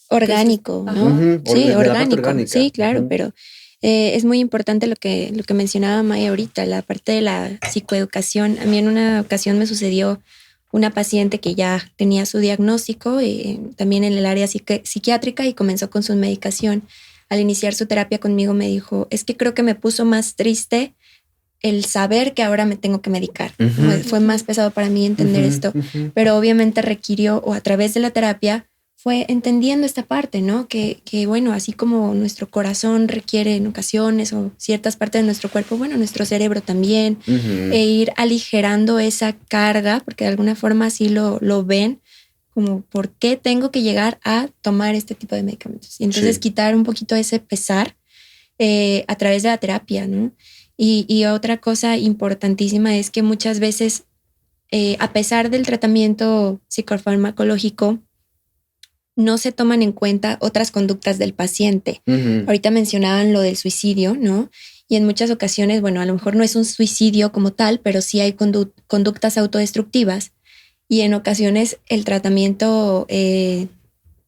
[SPEAKER 4] orgánico, ¿no? Sí, orgánico. Sí, claro, pero es muy importante lo que mencionaba Maya ahorita, la parte de la psicoeducación. A mí en una ocasión me sucedió una paciente que ya tenía su diagnóstico, también en el área psiquiátrica, y comenzó con su medicación. Al iniciar su terapia conmigo me dijo, es que creo que me puso más triste el saber que ahora me tengo que medicar. Fue más pesado para mí entender esto, pero obviamente requirió, o a través de la terapia, fue entendiendo esta parte, ¿no? Que bueno, así como nuestro corazón requiere en ocasiones o ciertas partes de nuestro cuerpo, bueno, nuestro cerebro también, e ir aligerando esa carga, porque de alguna forma así lo ven, como por qué tengo que llegar a tomar este tipo de medicamentos. Y entonces quitar un poquito ese pesar a través de la terapia, ¿no? Y otra cosa importantísima es que muchas veces, a pesar del tratamiento psicofarmacológico, no se toman en cuenta otras conductas del paciente. Ahorita mencionaban lo del suicidio, ¿no? Y en muchas ocasiones, bueno, a lo mejor no es un suicidio como tal, pero sí hay conductas autodestructivas. Y en ocasiones el tratamiento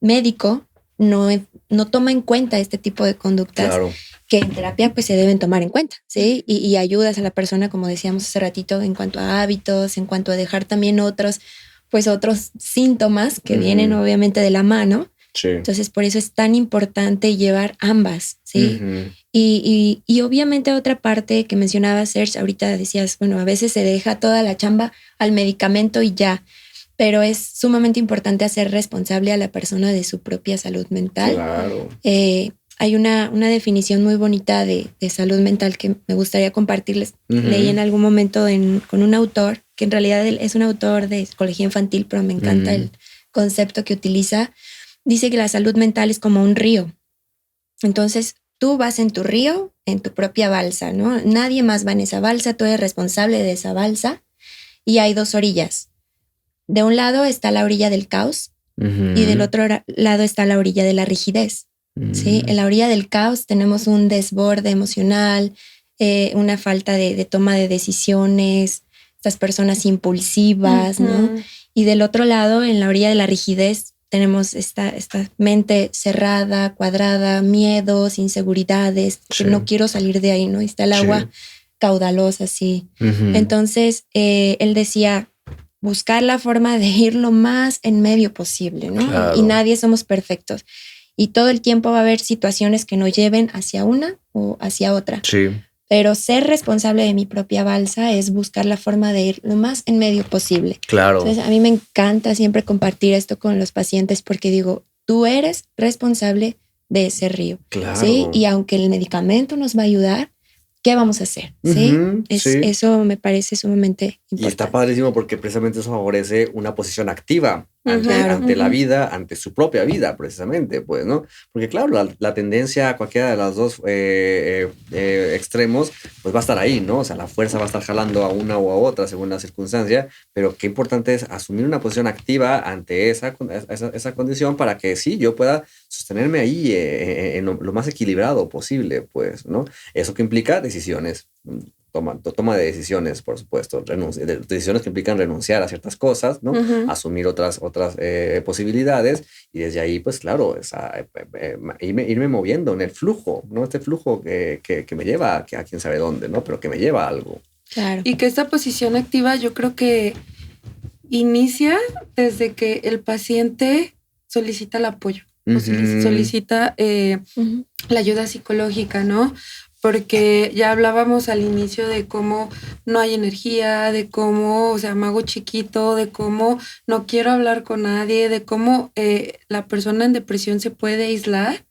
[SPEAKER 4] médico no toma en cuenta este tipo de conductas.
[SPEAKER 2] Claro.
[SPEAKER 4] Que en terapia pues se deben tomar en cuenta, ¿sí? Y ayudas a la persona, como decíamos hace ratito, en cuanto a hábitos, en cuanto a dejar también otros síntomas que vienen obviamente de la mano.
[SPEAKER 2] Sí.
[SPEAKER 4] Entonces, por eso es tan importante llevar ambas, ¿sí? Y obviamente otra parte que mencionaba Serge, ahorita decías, bueno, a veces se deja toda la chamba al medicamento y ya, pero es sumamente importante hacer responsable a la persona de su propia salud mental.
[SPEAKER 2] Claro.
[SPEAKER 4] Hay una definición muy bonita de salud mental que me gustaría compartirles. Leí en algún momento con un autor, que en realidad él es un autor de psicología infantil, pero me encanta el concepto que utiliza. Dice que la salud mental es como un río. Entonces, tú vas en tu río, en tu propia balsa, ¿no? Nadie más va en esa balsa, tú eres responsable de esa balsa. Y hay dos orillas. De un lado está la orilla del caos y del otro lado está la orilla de la rigidez. ¿Sí? En la orilla del caos tenemos un desborde emocional, una falta de toma de decisiones, estas personas impulsivas, ¿no? Y del otro lado, en la orilla de la rigidez, tenemos esta mente cerrada, cuadrada, miedos, inseguridades, que no quiero salir de ahí, ¿no? Y está el agua caudalosa, así. Entonces, él decía, buscar la forma de ir lo más en medio posible, ¿no?
[SPEAKER 2] Claro.
[SPEAKER 4] Y nadie somos perfectos. Y todo el tiempo va a haber situaciones que nos lleven hacia una o hacia otra.
[SPEAKER 2] Sí.
[SPEAKER 4] Pero ser responsable de mi propia balsa es buscar la forma de ir lo más en medio posible.
[SPEAKER 2] Claro.
[SPEAKER 4] Entonces, a mí me encanta siempre compartir esto con los pacientes porque digo, tú eres responsable de ese río.
[SPEAKER 2] Claro.
[SPEAKER 4] ¿Sí? Y aunque el medicamento nos va a ayudar, ¿qué vamos a hacer? ¿Sí? Eso me parece sumamente importante.
[SPEAKER 2] Y está padrísimo porque precisamente eso favorece una posición activa ante la vida, ante su propia vida, precisamente, pues, ¿no? Porque claro, la tendencia a cualquiera de los dos extremos, pues va a estar ahí, ¿no? O sea, la fuerza va a estar jalando a una o a otra según la circunstancia, pero qué importante es asumir una posición activa ante esa condición para que sí, yo pueda sostenerme ahí en lo más equilibrado posible, pues, ¿no? Eso que implica decisiones. Toma de decisiones, por supuesto, decisiones que implican renunciar a ciertas cosas, ¿no? Asumir otras posibilidades y desde ahí, pues claro, irme moviendo en el flujo, ¿no? Este flujo que me lleva a quién sabe dónde, ¿no? Pero que me lleva a algo.
[SPEAKER 4] Claro.
[SPEAKER 3] Y que esta posición activa yo creo que inicia desde que el paciente solicita el apoyo, o solicita la ayuda psicológica, ¿no? Porque ya hablábamos al inicio de cómo no hay energía, de cómo, o sea, me hago chiquito, de cómo no quiero hablar con nadie, de cómo la persona en depresión se puede aislar.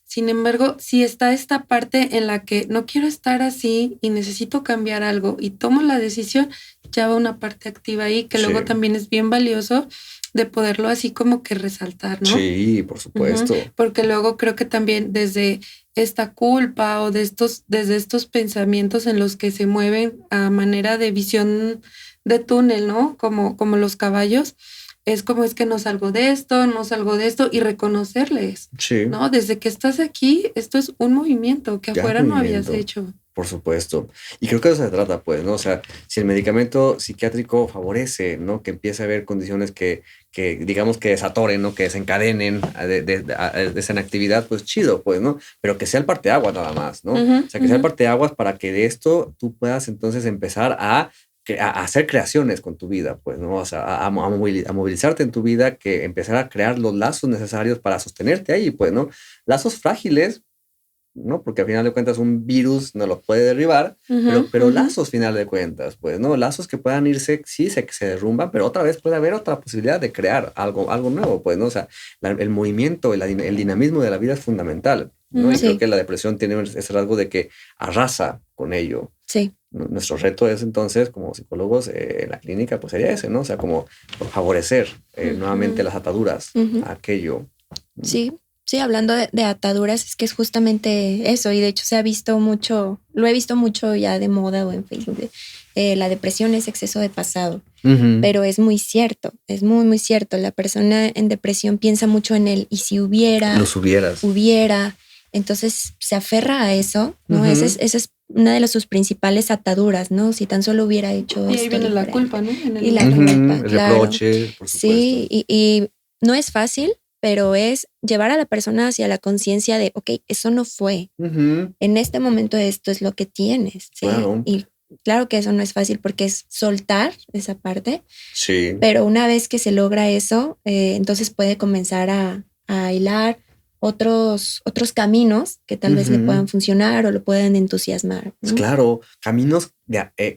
[SPEAKER 3] Sin embargo, si está esta parte en la que no quiero estar así y necesito cambiar algo y tomo la decisión, ya va una parte activa ahí que luego también es bien valioso de poderlo así como que resaltar, ¿no?
[SPEAKER 2] Sí, por supuesto.
[SPEAKER 3] Porque luego creo que también desde esta culpa o desde estos pensamientos en los que se mueven a manera de visión de túnel, ¿no? Como los caballos, es como es que no salgo de esto y reconocerles, ¿no? Desde que estás aquí, esto es un movimiento que afuera no habías hecho.
[SPEAKER 2] Por supuesto. Y creo que de eso se trata, pues, ¿no? O sea, si el medicamento psiquiátrico favorece, ¿no? Que empiece a haber condiciones que digamos que desatoren, ¿no? Que desencadenen de esa inactividad, pues chido, pues, ¿no? Pero que sea el parteaguas nada más, ¿no? O sea, que sea el parteaguas para que de esto tú puedas entonces empezar a a hacer creaciones con tu vida, pues, ¿no? O sea, a movilizarte en tu vida, que empezar a crear los lazos necesarios para sostenerte ahí, pues, ¿no? Lazos frágiles, ¿no? Porque al final de cuentas un virus no los puede derribar, pero lazos, final de cuentas, pues, ¿no? Lazos que puedan irse, sí, se derrumban, pero otra vez puede haber otra posibilidad de crear algo nuevo, pues, ¿no? O sea, el movimiento, el dinamismo de la vida es fundamental, ¿no? Y creo que la depresión tiene ese rasgo de que arrasa con ello.
[SPEAKER 4] Sí.
[SPEAKER 2] Nuestro reto es entonces, como psicólogos en la clínica, pues sería ese, ¿no? O sea, como favorecer nuevamente las ataduras a aquello.
[SPEAKER 4] Sí, sí, hablando de ataduras, es que es justamente eso, y de hecho se ha visto mucho, lo he visto mucho ya de moda o en Facebook, la depresión es exceso de pasado, pero es muy cierto, es muy, muy cierto. La persona en depresión piensa mucho en el y si hubiera, hubiera, entonces se aferra a eso, ¿no? Esa es una de sus principales ataduras, ¿no? Si tan solo hubiera hecho esto.
[SPEAKER 3] Y ahí viene la culpa, ¿no?
[SPEAKER 4] Y la culpa,
[SPEAKER 2] el reproche, por supuesto.
[SPEAKER 4] Sí, y no es fácil, pero es llevar a la persona hacia la conciencia de, ok, eso no fue. En este momento esto es lo que tienes, ¿sí?
[SPEAKER 2] Claro.
[SPEAKER 4] Y claro que eso no es fácil porque es soltar esa parte.
[SPEAKER 2] Sí.
[SPEAKER 4] Pero una vez que se logra eso, entonces puede comenzar a hilar otros caminos que tal vez le puedan funcionar o lo puedan entusiasmar, ¿no?
[SPEAKER 2] Pues claro, caminos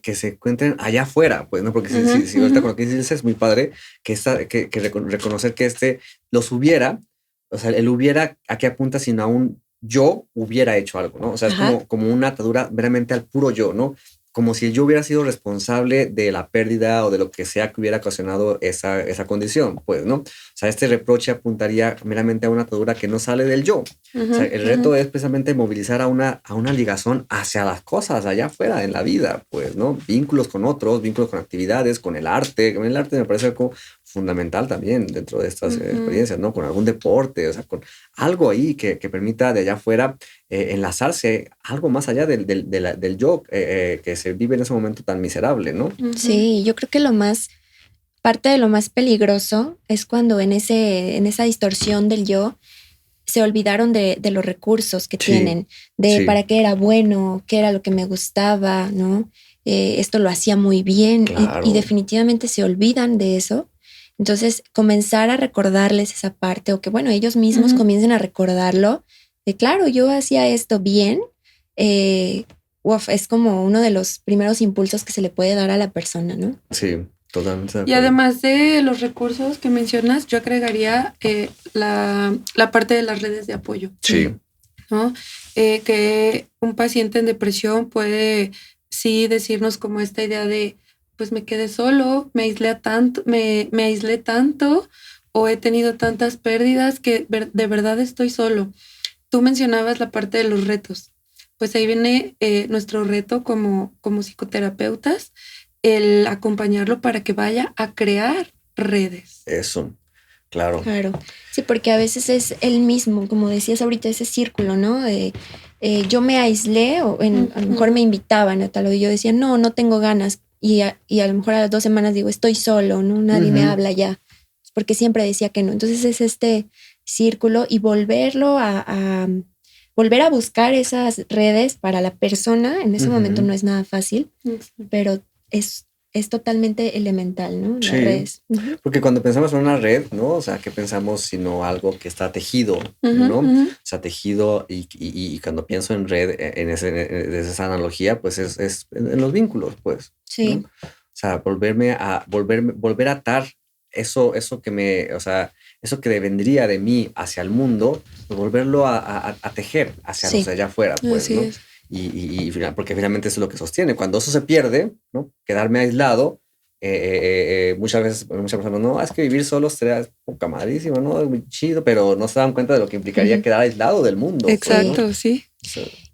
[SPEAKER 2] que se encuentren allá afuera, pues, ¿no? Porque si ahorita con lo que dices es muy padre que reconocer que los hubiera, o sea, el hubiera, ¿a qué apunta? Sino a un yo hubiera hecho algo, ¿no? O sea, es como una atadura veramente al puro yo, ¿no? Como si yo hubiera sido responsable de la pérdida o de lo que sea que hubiera ocasionado esa condición, pues, ¿no? O sea, este reproche apuntaría meramente a una atadura que no sale del yo. O sea, el reto es precisamente movilizar a una ligazón hacia las cosas allá afuera en la vida, pues, ¿no? Vínculos con otros, vínculos con actividades, con el arte. El arte me parece algo fundamental también dentro de estas experiencias, ¿no? Con algún deporte, o sea, con algo ahí que permita de allá afuera enlazarse algo más allá del yo que se vive en ese momento tan miserable, ¿no?
[SPEAKER 4] Sí, yo creo que parte de lo más peligroso es cuando en esa distorsión del yo se olvidaron de los recursos que tienen, para qué era bueno, qué era lo que me gustaba, ¿no? Esto lo hacía muy bien, claro. y definitivamente se olvidan de eso. Entonces, comenzar a recordarles esa parte, o que, bueno, ellos mismos comiencen a recordarlo, de claro, yo hacía esto bien, es como uno de los primeros impulsos que se le puede dar a la persona, ¿no?
[SPEAKER 2] Sí, totalmente.
[SPEAKER 3] Y además de los recursos que mencionas, yo agregaría la parte de las redes de apoyo.
[SPEAKER 2] Sí.
[SPEAKER 3] ¿No? Que un paciente en depresión puede sí decirnos como esta idea de, pues me quedé solo, me aislé tanto, o he tenido tantas pérdidas que de verdad estoy solo. Tú mencionabas la parte de los retos. Pues ahí viene nuestro reto como psicoterapeutas, el acompañarlo para que vaya a crear redes.
[SPEAKER 2] Eso, claro.
[SPEAKER 4] Claro, sí, porque a veces es el mismo, como decías ahorita, ese círculo, ¿no? Yo me aislé, o a lo mejor me invitaban a tal, o yo decía, no tengo ganas, y a lo mejor a las 2 semanas digo, estoy solo, ¿no? Nadie me habla ya, porque siempre decía que no. Entonces es este círculo y volver a buscar esas redes para la persona. En ese momento no es nada fácil, pero es totalmente elemental, ¿no? Las redes.
[SPEAKER 2] Porque cuando pensamos en una red, ¿no? O sea, ¿qué pensamos sino algo que está tejido, ¿no? O sea, tejido y cuando pienso en red, desde esa analogía, pues es en los vínculos, pues.
[SPEAKER 4] Sí.
[SPEAKER 2] ¿no? O sea, volver a atar eso que eso que vendría de mí hacia el mundo, pues volverlo a tejer hacia los de allá afuera, pues,
[SPEAKER 3] Así
[SPEAKER 2] ¿no?
[SPEAKER 3] es.
[SPEAKER 2] Y porque finalmente eso es lo que sostiene. Cuando eso se pierde, ¿no? Quedarme aislado, muchas personas, no, es que vivir solo sería poca madrísimo, ¿no? Es muy chido, pero no se dan cuenta de lo que implicaría quedar aislado del mundo.
[SPEAKER 3] Exacto,
[SPEAKER 2] pues, ¿no?
[SPEAKER 3] sí.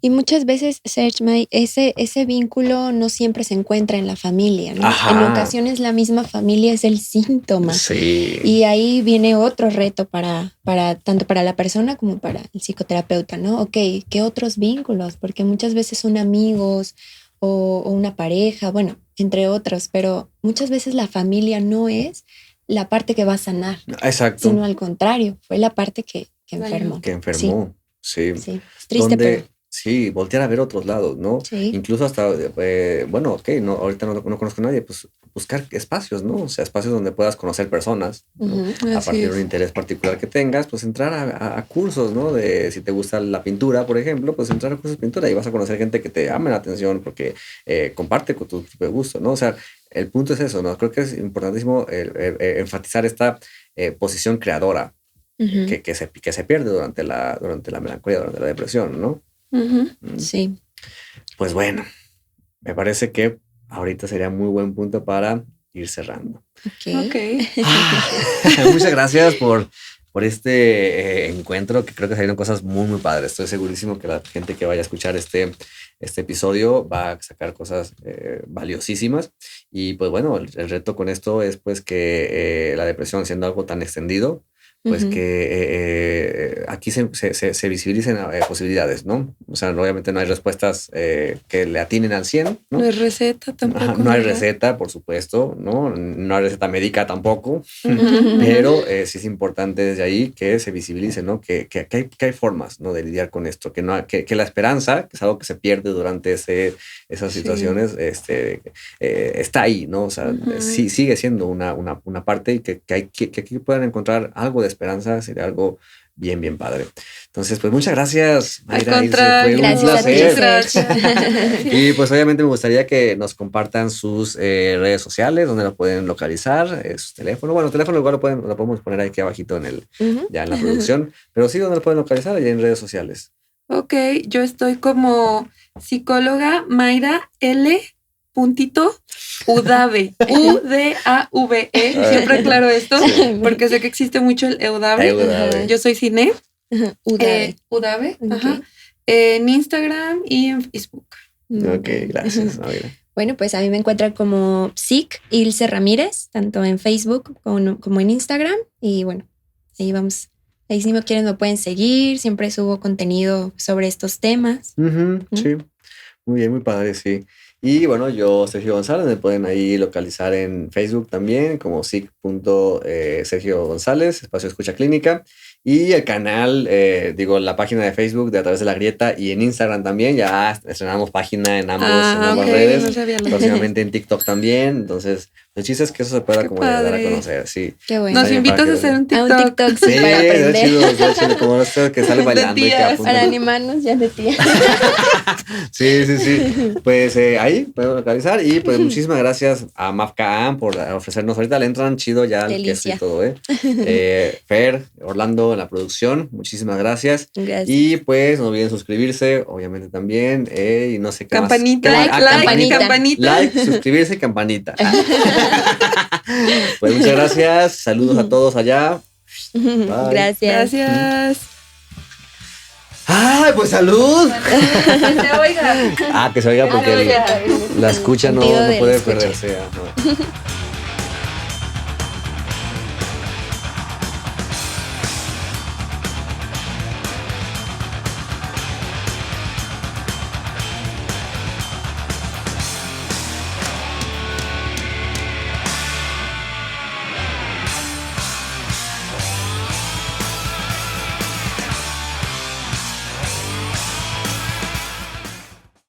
[SPEAKER 4] Y muchas veces, Serge, ese vínculo no siempre se encuentra en la familia, ¿no?
[SPEAKER 2] Ajá.
[SPEAKER 4] En ocasiones la misma familia es el síntoma.
[SPEAKER 2] Sí.
[SPEAKER 4] Y ahí viene otro reto tanto para la persona como para el psicoterapeuta, ¿no? Ok, ¿qué otros vínculos? Porque muchas veces son amigos o una pareja, bueno, entre otros, pero muchas veces la familia no es la parte que va a sanar.
[SPEAKER 2] Exacto.
[SPEAKER 4] Sino al contrario, fue la parte que enfermó.
[SPEAKER 2] Que enfermó. Sí.
[SPEAKER 4] Sí, es triste, pero...
[SPEAKER 2] Sí, voltear a ver otros lados, ¿no?
[SPEAKER 4] Sí.
[SPEAKER 2] Incluso hasta, bueno, ok, no, ahorita no conozco a nadie, pues buscar espacios, ¿no? O sea, espacios donde puedas conocer personas, ¿no?
[SPEAKER 4] Ujú.
[SPEAKER 2] A
[SPEAKER 3] Así
[SPEAKER 2] partir de
[SPEAKER 3] es.
[SPEAKER 2] un interés particular que tengas, pues entrar a cursos, ¿no? De si te gusta la pintura, por ejemplo, pues entrar a cursos de pintura y vas a conocer gente que te llame la atención porque comparte con tu tipo de gusto, ¿no? O sea, el punto es eso, ¿no? Creo que es importantísimo enfatizar esta posición creadora
[SPEAKER 4] Ujú.
[SPEAKER 2] que se pierde durante la melancolía, durante la depresión, ¿no?
[SPEAKER 3] Ujú.
[SPEAKER 4] Sí.
[SPEAKER 2] Pues bueno, me parece que ahorita sería muy buen punto para ir cerrando.
[SPEAKER 4] Ok.
[SPEAKER 3] Ok.
[SPEAKER 2] Muchas gracias por este encuentro, que creo que salieron cosas muy, muy padres. Estoy segurísimo que la gente que vaya a escuchar este episodio va a sacar cosas valiosísimas. Y pues bueno, el reto con esto es pues que la depresión, siendo algo tan extendido, pues
[SPEAKER 4] Ujú.
[SPEAKER 2] que aquí se visibilicen posibilidades, ¿no? O sea, obviamente no hay respuestas que le atinen al 100, ¿no?
[SPEAKER 3] No es receta tampoco.
[SPEAKER 2] Ajá, no hay
[SPEAKER 3] ¿verdad?
[SPEAKER 2] receta, por supuesto, ¿no? No hay receta médica tampoco,
[SPEAKER 3] Ujú.
[SPEAKER 2] pero sí es importante desde ahí que se visibilice, ¿no? Que hay formas, ¿no? De lidiar con esto, que la esperanza, que es algo que se pierde durante esas
[SPEAKER 3] Sí.
[SPEAKER 2] situaciones, está ahí, ¿no? O sea,
[SPEAKER 3] Ujú.
[SPEAKER 2] sí, sigue siendo una parte y que aquí puedan encontrar algo de esperanza sería algo bien, bien padre. Entonces, pues muchas gracias,
[SPEAKER 3] Al
[SPEAKER 2] Mayra, Ilse, fue
[SPEAKER 3] contrario.
[SPEAKER 2] un
[SPEAKER 4] Gracias a ti,
[SPEAKER 2] placer.
[SPEAKER 3] Gracias.
[SPEAKER 2] Y pues obviamente me gustaría que nos compartan sus redes sociales, donde lo pueden localizar, sus teléfonos. Bueno, el teléfono igual lo podemos poner aquí abajito
[SPEAKER 4] Ujú.
[SPEAKER 2] ya en la producción, pero sí, donde lo pueden localizar, allá en redes sociales.
[SPEAKER 3] Ok, yo estoy como psicóloga Mayra L. Udave. U-D-A-V-E. Siempre aclaro esto
[SPEAKER 2] Sí.
[SPEAKER 3] porque sé que existe mucho el Eudave.
[SPEAKER 2] Udave.
[SPEAKER 3] Yo soy Cine.
[SPEAKER 4] Udave.
[SPEAKER 3] Udave.
[SPEAKER 4] Ok.
[SPEAKER 3] Ajá. En Instagram y en Facebook.
[SPEAKER 2] Ok, gracias, Mayra.
[SPEAKER 4] Bueno, pues a mí me encuentran como Psic Ilse Ramírez, tanto en Facebook como en Instagram. Y bueno, ahí vamos. Ahí si me quieren me pueden seguir. Siempre subo contenido sobre estos temas.
[SPEAKER 2] Ujú, sí, muy bien, muy padre, sí. Y bueno, yo, Sergio González, me pueden ahí localizar en Facebook también como sic.Sergio González, Espacio Escucha Clínica. Y el canal, la página de Facebook de A Través de la Grieta y en Instagram también. Ya estrenamos página en ambas
[SPEAKER 3] ok,
[SPEAKER 2] redes.
[SPEAKER 3] no sabía lo
[SPEAKER 2] Próximamente en TikTok también. Entonces, el chiste es que eso se pueda
[SPEAKER 3] Qué
[SPEAKER 2] como dar a
[SPEAKER 3] padre.
[SPEAKER 2] conocer, sí.
[SPEAKER 4] Qué bueno.
[SPEAKER 3] Nos
[SPEAKER 2] Está bien
[SPEAKER 3] invitas a
[SPEAKER 2] para
[SPEAKER 3] hacer un
[SPEAKER 4] A un
[SPEAKER 3] TikTok.
[SPEAKER 4] TikTok
[SPEAKER 2] Sí,
[SPEAKER 4] sí, para aprender.
[SPEAKER 2] está chido, como esto que sale bailando y que
[SPEAKER 3] tías,
[SPEAKER 2] apunta.
[SPEAKER 4] Para animarnos ya de tía.
[SPEAKER 2] Sí. Pues ahí podemos localizar. Y pues muchísimas gracias a Mafcaan por ofrecernos. Ahorita le entran chido ya el queso y
[SPEAKER 4] Delicia.
[SPEAKER 2] todo, Fer, Orlando en la producción, muchísimas gracias.
[SPEAKER 4] Gracias.
[SPEAKER 2] Y pues no olviden suscribirse, obviamente también. Y no sé qué
[SPEAKER 3] Campanita,
[SPEAKER 2] más.
[SPEAKER 3] campanita.
[SPEAKER 2] Like, suscribirse y campanita. Pues muchas gracias. Saludos a todos allá. Bye.
[SPEAKER 4] Gracias.
[SPEAKER 3] Gracias.
[SPEAKER 2] ¡Ay, pues salud!
[SPEAKER 3] Que se oiga.
[SPEAKER 2] Que se oiga porque
[SPEAKER 3] oiga.
[SPEAKER 2] la escucha no
[SPEAKER 4] Sentido de la
[SPEAKER 2] puede
[SPEAKER 4] escucha.
[SPEAKER 2] perderse. Ajá.